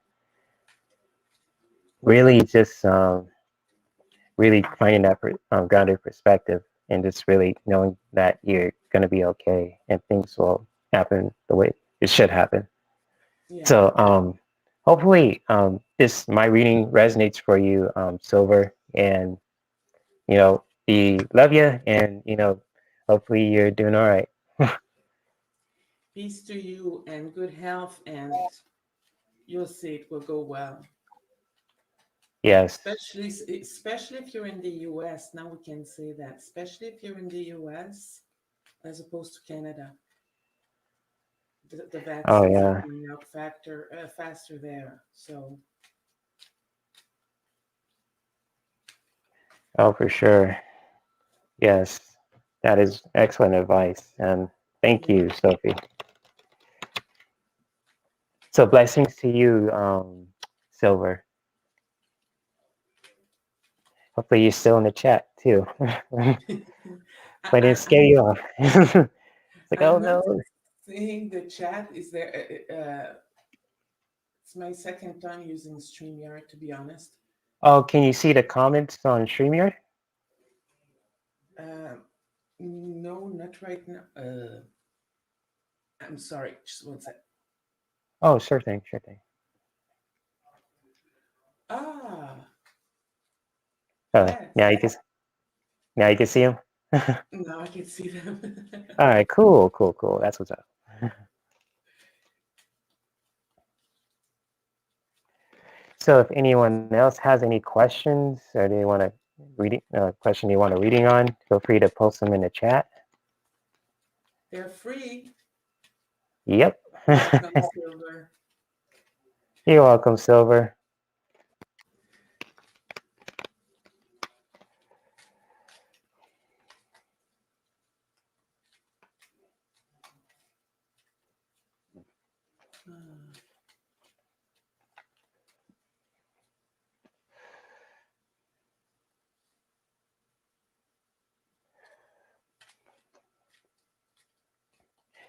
really just really finding that grounded perspective, and just really knowing that you're going to be okay and things will happen the way it should happen. Yeah. So hopefully this my reading resonates for you, Silver, and we love you, and hopefully you're doing all right. Peace to you and good health, and you'll see it will go well. Yes. Especially if you're in the US. Now we can say that. Especially if you're in the US as opposed to Canada. The Oh vaccines are yeah. coming out faster there. So Oh, for sure. Yes, that is excellent advice, and thank Yeah. you, Sophie. So blessings to you, Silver. Hopefully you're still in the chat too. I, But I didn't I, scare I'm you off. It's like, oh I'm not no. seeing the chat. Is there? It's my second time using StreamYard, to be honest. Oh, can you see the comments on StreamYard? Uh, no, not right now. I'm sorry. Just one sec. Oh, sure thing, sure thing. Ah, Oh, yes. now you can see him. All Now I can see them. right, cool, cool, cool. That's what's up. So if anyone else has any questions or they want to question they want a reading on, feel free to post them in the chat. They're free. Yep. Welcome, Silver. You're welcome, Silver. Ah.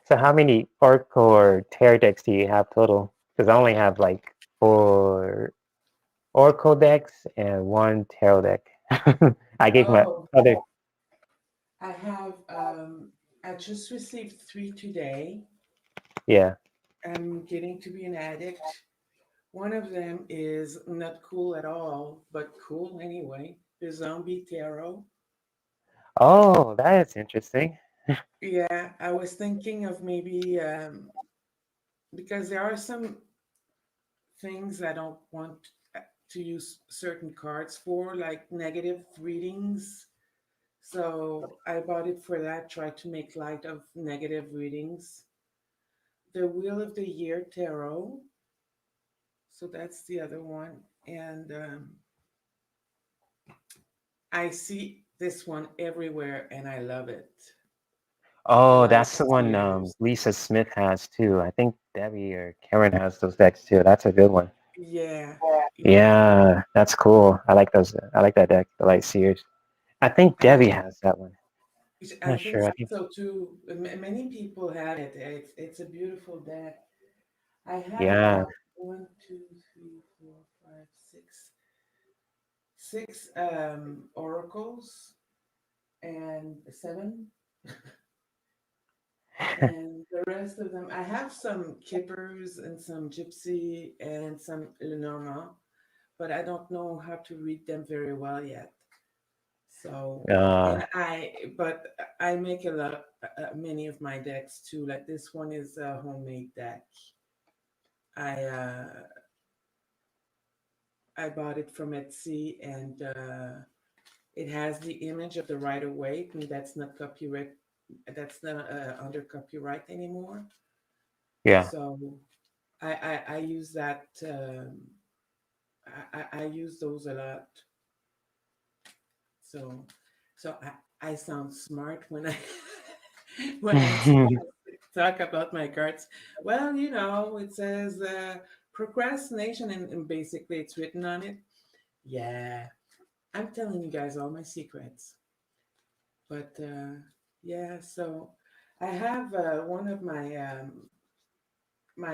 So how many Oracle or Terra decks do you have total? Because I only have like 4 Oracle decks and 1 Tarot deck. I gave my Oh, other, I have. I just received three today. yeah. I'm getting to be an addict. One of them is not cool at all, but cool anyway. The Zombie Tarot. Oh, that is interesting. Yeah, I was thinking of maybe because there are some things I don't want to use certain cards for, like negative readings. So I bought it for that, try to make light of negative readings. The Wheel of the Year Tarot. So that's the other one. And I see this one everywhere and I love it. Oh, that's the Life's one Tears. Lisa Smith has too. I think Debbie or Karen has those decks too. That's a good one. Yeah, yeah. Yeah, that's cool. I like those. I like that deck, the Light Seers. I think I Debbie has that one. I Not think sure. I think, so too. Many people have it. It's a beautiful deck. I have yeah. one, two, three, four, five, six oracles and seven, and the rest of them. I have some kippers and some gypsy and some Lenormand, but I don't know how to read them very well yet. So, uh, but I make a lot, many of my decks too. Like this one is a homemade deck. I uh, I bought it from Etsy, and it has the image of the Rider Waite, and that's not copyright. That's not under copyright anymore. yeah. So I use that. I use those a lot. So I sound smart when I when I talk about my cards. Well, it says procrastination, and basically it's written on it. Yeah, I'm telling you guys all my secrets. But yeah, so I have one of my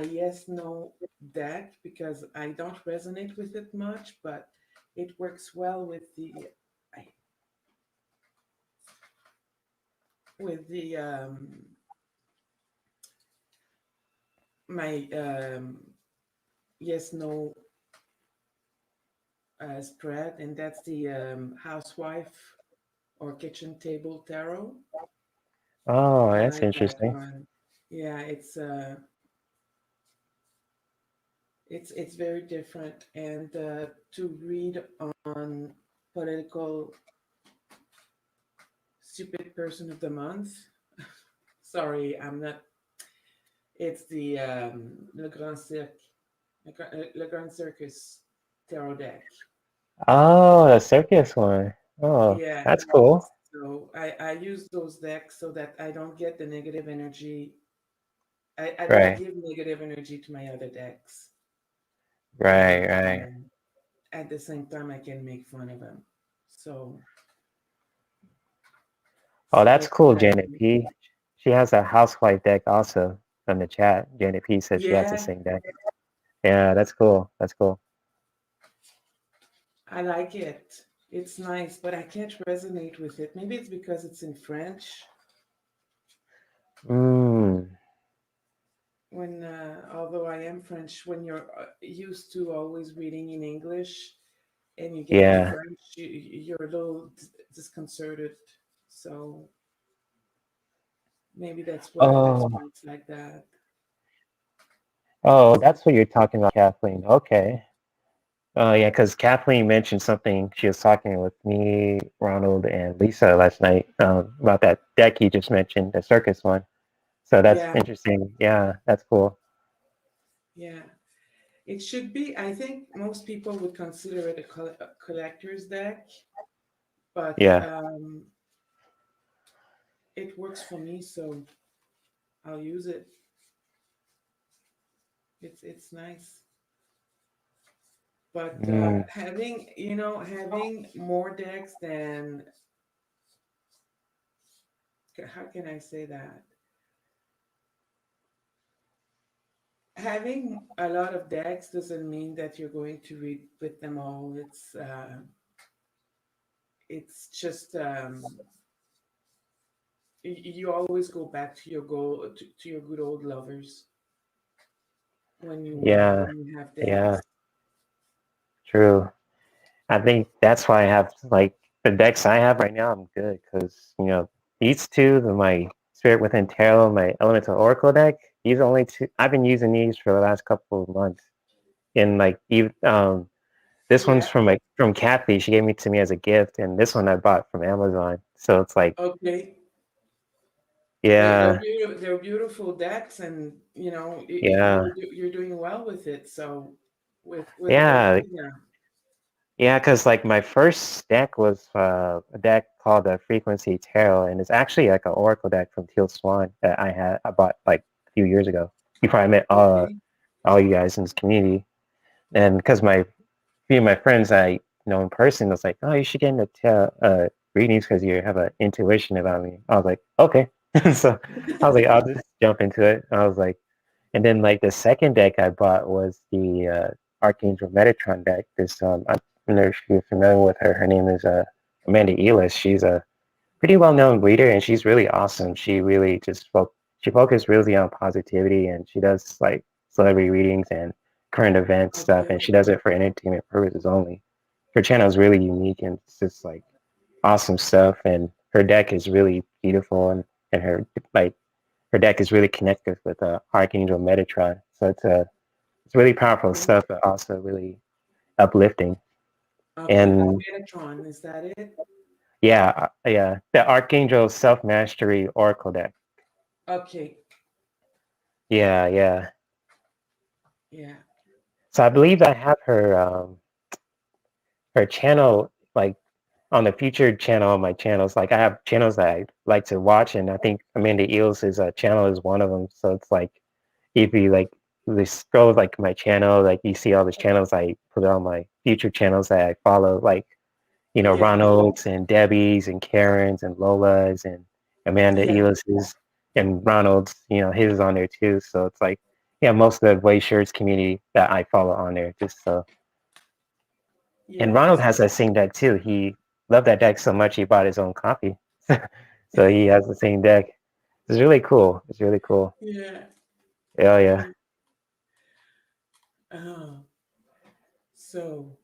yes no deck because I don't resonate with it much, but it works well with the my yes no spread, and that's the housewife or kitchen table tarot. Oh, I that's like that interesting. one. Yeah, it's very different, and to read on political stupid person of the month. Sorry, I'm not. It's the Le Grand Circus tarot deck. Oh, the circus one. Oh, Yeah. that's cool. So I use those decks so that I don't get the negative energy. I don't Right. give negative energy to my other decks. Right. And Right. at the same time, I can make fun of them. So, Oh, so that's that's what cool, I Janet do. P. She has a housewife deck also on the chat. Janet P says she has the Yeah, same deck. Yeah, that's cool. That's cool. I like it. It's nice, but I can't resonate with it. Maybe it's because it's in French. Mm, When, although I am French, when you're used to always reading in English and you get to yeah. French, you're a little disconcerted. So maybe that's Oh, why it's like that. oh, that's what you're talking about, Kathleen. Okay. Oh, yeah, because Kathleen mentioned something. She was talking with me, Ronald, and Lisa last night about that deck you just mentioned, the circus one. So that's Yeah, interesting. Yeah, that's cool. yeah. It should be. I think most people would consider it a collector's deck, but Yeah. it works for me, so I'll use it. It's nice. But Mm, having having more decks than, how can I say that? Having a lot of decks doesn't mean that you're going to read with them all. It's just you always go back to your to your good old lovers yeah. when you have Yeah. decks. True. I think that's why I have like the decks I have right now. I'm good because these two, my Spirit Within Tarot, my Elemental Oracle deck. These are only two. I've been using these for the last couple of months. And like even this one's Yeah. from Kathy. She gave me to me as a gift, and this one I bought from Amazon. So it's like, Okay. yeah, They're beautiful decks, and yeah, you're doing well with it. So with yeah, yeah. yeah. Because like my first deck was a deck called the Frequency Tarot, and it's actually like an Oracle deck from Teal Swan that I bought like a few years ago before I met Okay. all you guys in this community. And because my few of my friends I know in person was like, "Oh, you should get into readings because you have an intuition about me." I was like, "Okay." So I was like, "I'll just jump into it." I was like, and then like the second deck I bought was the Archangel Metatron deck. I don't know if you're familiar with her. Her name is Amanda Elis. She's a pretty well known reader, and she's really awesome. She really she focuses really on positivity, and she does like celebrity readings and current event stuff, and Okay. she does it for entertainment purposes only. Her channel is really unique, and it's just like awesome stuff. And her deck is really beautiful, and her deck is really connected with Archangel Metatron. So it's really powerful Okay. stuff, but also really uplifting. Okay. And Metatron, is that it? yeah, yeah, the Archangel Self Mastery Oracle deck. Okay. Yeah, yeah. Yeah. So I believe I have her channel like on the featured channel on my channels. Like I have channels that I like to watch, and I think Amanda Eels' channel is one of them. So it's like if you like scroll like my channel, like you see all the channels I put on my future channels that I follow, like Yeah. Ronald's and Debbie's and Karen's and Lola's and Amanda Yeah. Elis's and Ronald's, his is on there too. So it's like, yeah, most of the Wayshowrtz community that I follow on there. Just so, and Ronald Yes. has that same deck too. He loved that deck so much he bought his own copy. So he has the same deck. It's really cool. It's really cool. Yeah. Oh yeah. Yeah. Oh, so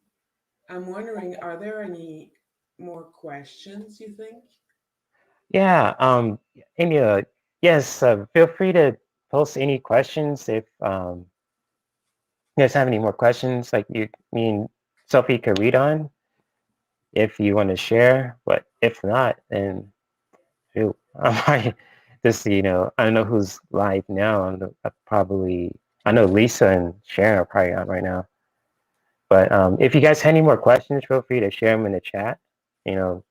I'm wondering, are there any more questions you think? Yeah. Amy, yes, feel free to post any questions if you guys have any more questions like me and Sophie could read on if you want to share. But if not, then shoot, I might just I don't know who's live now. I know Lisa and Sharon are probably on right now. But if you guys have any more questions, feel free to share them in the chat. You know,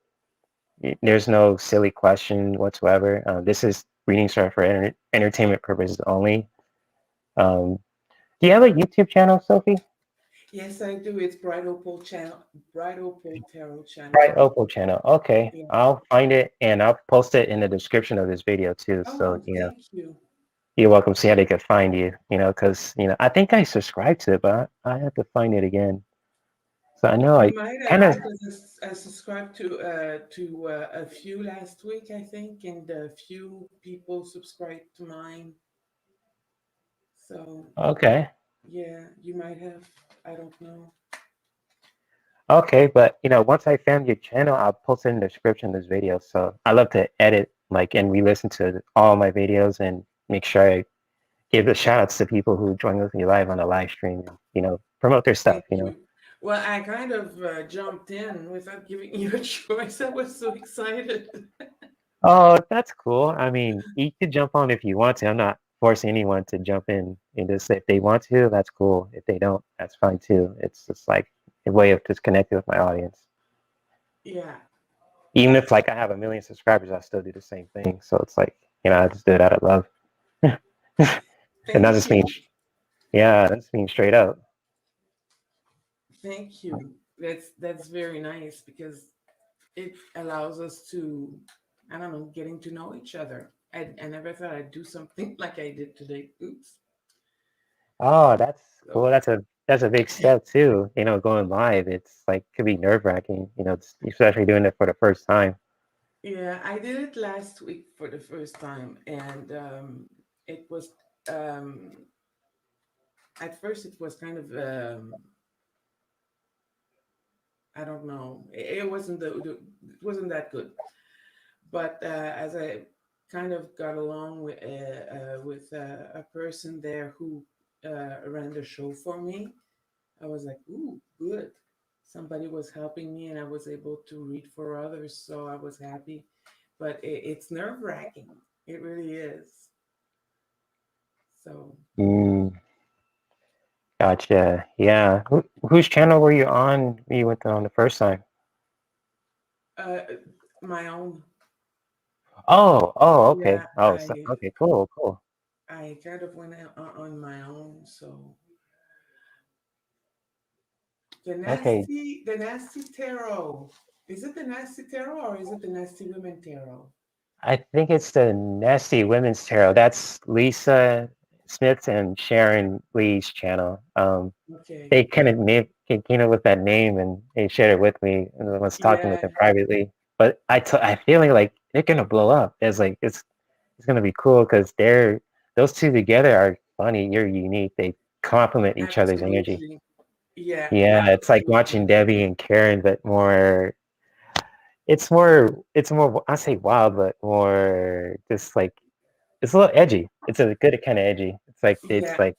there's no silly question whatsoever. This is readings are for entertainment purposes only. Um, do you have a YouTube channel, Sophie? Yes, I do. It's Bright Opal channel, Bright Opal Tarot Right, channel. Opal channel. Okay, Yeah. I'll find it and I'll post it in the description of this video too. So, Oh, thank you. you're welcome. See how they could find you, because, I think I subscribed to it, but I have to find it again. So I know You I might kind have of, because I subscribed to a few last week, I think, and a few people subscribed to mine. So okay. yeah, you might have. I don't know. Okay, but once I found your channel, I'll post it in the description of this video. So I love to edit like and re-listen to all my videos and make sure I give the shout outs to people who join with me live on the live stream and promote their stuff, Thank you. Well, I kind of jumped in without giving you a choice. I was so excited. Oh, that's cool. I mean, you could jump on if you want to. I'm not forcing anyone to jump in. And just if they want to, that's cool. If they don't, that's fine too. It's just like a way of just connecting with my audience. Yeah. Even if like I have a million subscribers, I still do the same thing. So it's like, I just do it out of love. And that's Thank just being, you. yeah, that's being straight up. Thank you. That's very nice because it allows us to, I don't know, getting to know each other. I never thought I'd do something like I did today. Oops. Oh, that's cool. So That's a big step too. Going live, it's like could be nerve wracking. Especially doing it for the first time. yeah, I did it last week for the first time, and it was um, at first it was kind of I don't know, it wasn't it wasn't that good, but as I kind of got along with a person there who ran the show for me, I was like, ooh, good. Somebody was helping me and I was able to read for others, so I was happy. But it's nerve wracking. It really is. So, Mm, gotcha. Yeah. Whose channel were you on? You went on the first time. uh, my own, Oh, okay. yeah, Oh, so, okay, cool, cool. I kind of went out on my own. So Okay, the nasty tarot. Is it the nasty tarot or is it the nasty women tarot? I think it's the Nasty Women's Tarot. That's Lisa Smith and Sharon Lee's channel. Okay. They kind of came up with that name and they shared it with me and I was talking with Yeah, them privately. But I feel like they're gonna blow up. It's gonna be cool because those two together are funny. You're unique. They complement each other's energy. absolutely. Yeah, Yeah, it's like absolutely. watching Debbie and Karen, but more. It's more. I say wild, but more just like it's a little edgy. It's a good kind of edgy. It's Yeah, like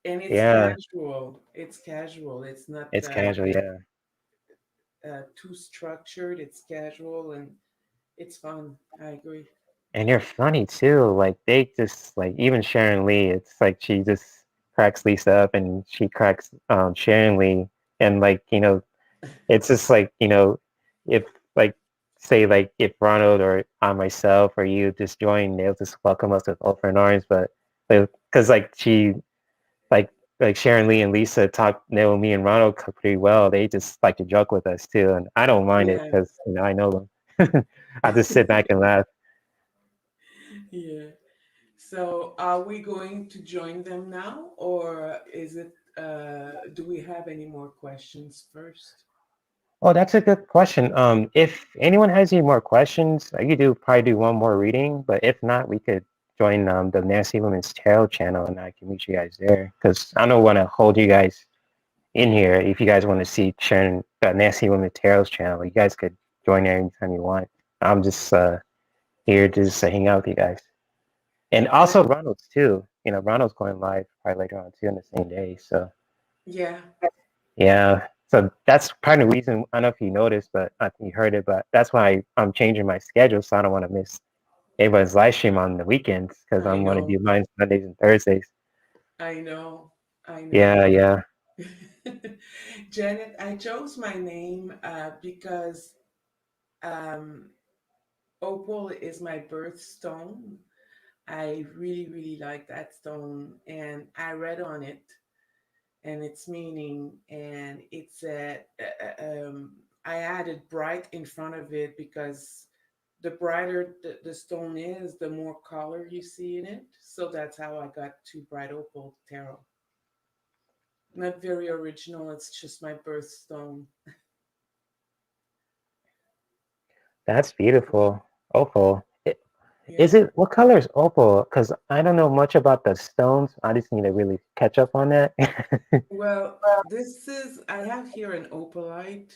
and it's yeah, casual. It's casual. It's not it's casual. Yeah, too structured. It's casual and it's fun. I agree. and they're funny too. Like they just like even Sharon Lee. It's like she just cracks Lisa up, and she cracks Sharon Lee, and like it's just like if like say like if Ronald or I myself or you just join, they'll just welcome us with open arms. But because like she like Sharon Lee and Lisa talk know me and Ronald pretty well. They just like to joke with us too, and I don't mind it Yeah. because I know them. I just sit back and laugh. Yeah. So are we going to join them now or do we have any more questions first? Oh, that's a good question. If anyone has any more questions, I could probably do one more reading, but if not, we could join the Nasty Women's Tarot channel, and I can meet you guys there. Because I don't want to hold you guys in here. If you guys want to see Sharon, the Nasty Women's Tarot's channel, you guys could join there anytime you want. I'm just here just to hang out with you guys, and That also Ronald's too. Ronald's going live probably later on too on the same day. So. yeah. Yeah. So that's part of the reason. I don't know if you noticed, but I think you heard it. But that's why I'm changing my schedule, so I don't want to miss everyone's live stream on the weekends because I I'm going to do know. mine Mondays and Thursdays. I know. I Yeah, know. yeah. Janet, I chose my name because um Opal is my birthstone. I really, really like that stone, and I read on it and its meaning, and it said, I added bright in front of it because the brighter the stone is, the more color you see in it. So that's how I got to Bright Opal Tarot. Not very original, it's just my birthstone. That's beautiful. Opal. Is Yeah. it what color is opal? Because I don't know much about the stones. I just need to really catch up on that. Well, this is, I have here an opalite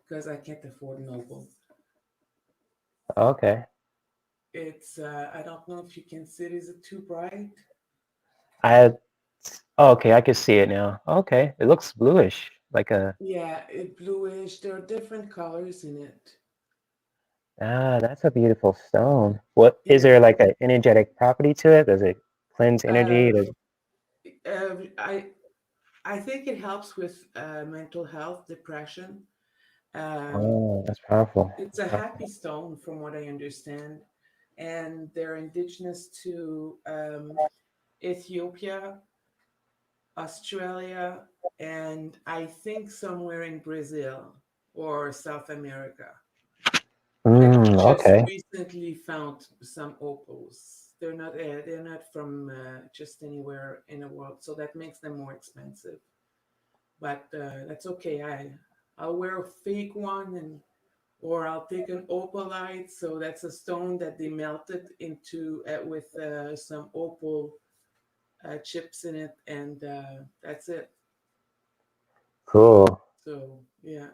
because I can't afford an opal. Okay. It's, I don't know if you can see it. Is it too bright? I oh, okay, I can see it now. Okay. It looks bluish. Like a Yeah, it bluish. There are different colors in it. that's a beautiful stone. What is Yeah. there like an energetic property to it? Does it cleanse energy? Uh, Does uh, I I think it helps with mental health, depression. Um, oh, that's powerful. it's That's a powerful. happy stone, from what I understand, and they're indigenous to Ethiopia, Australia, and I think somewhere in Brazil or South America. I just Okay. recently found some opals. They're not from just anywhere in the world, so that makes them more expensive. But that's okay. I'll wear a fake one, and or I'll take an opalite. So that's a stone that they melted into with some opal chips in it, and that's it. Cool. So yeah,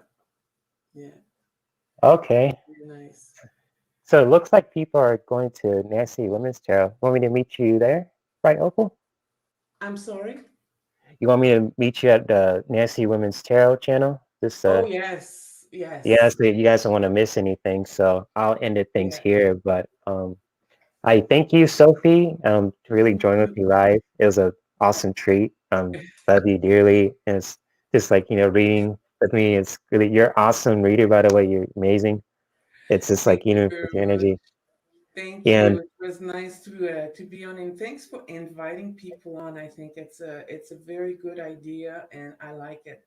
yeah, Okay. really nice. So it looks like people are going to Nancy Women's Tarot. Want me to meet you there? Right, Opal? I'm sorry. You want me to meet you at the Nancy Women's Tarot channel? This Oh yes, yeah, yes, so you guys don't want to miss anything. So I'll end the things yeah. here. But I thank you, Sophie, to really Thank join with you. me live. It was an awesome treat. Love you dearly. And it's just like, reading with me. It's really, you're awesome reader, by the way. You're amazing. It's just Thank like, you with very your much. energy. Thank you. And It was nice to be on, and thanks for inviting people on. I think it's a very good idea, and I like it.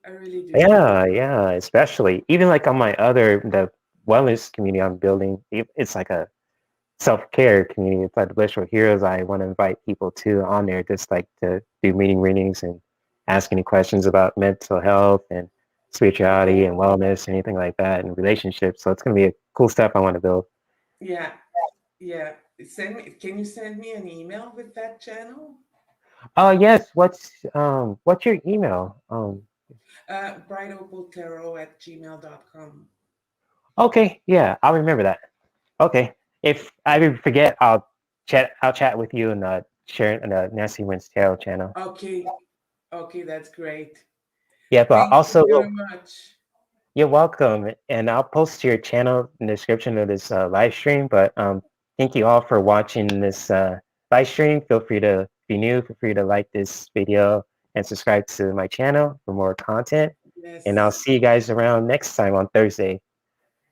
I really do. yeah, yeah, especially even like on my the wellness community I'm building, it's like a self-care community. It's like the Blissful Heroes. I want to invite people to on there just like to do meeting readings and ask any questions about mental health and spirituality Yeah, and wellness, anything like that, and relationships. So it's going to be a cool stuff I want to build. yeah, yeah. Send me. Can you send me an email with that channel? Oh yes, what's your email? Brightopaltarot at gmail.com. Okay, yeah, I'll remember that. Okay, if I forget, I'll chat with you and share in the Nancy Wins Tarot channel. Okay, okay, that's great. Yeah, but Thank you also very much. you're welcome, and I'll post your channel in the description of this live stream. But thank you all for watching this live stream. Feel free to, if you're new, feel free to like this video and subscribe to my channel for more content. And I'll Yes, see you guys around next time on Thursday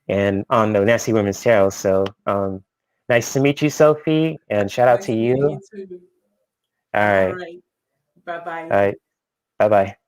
and on the Nasty Women's Tarot. So nice to meet you, Sophie, and shout out nice to meeting you. you too. All All right, right, bye bye. all right, bye bye.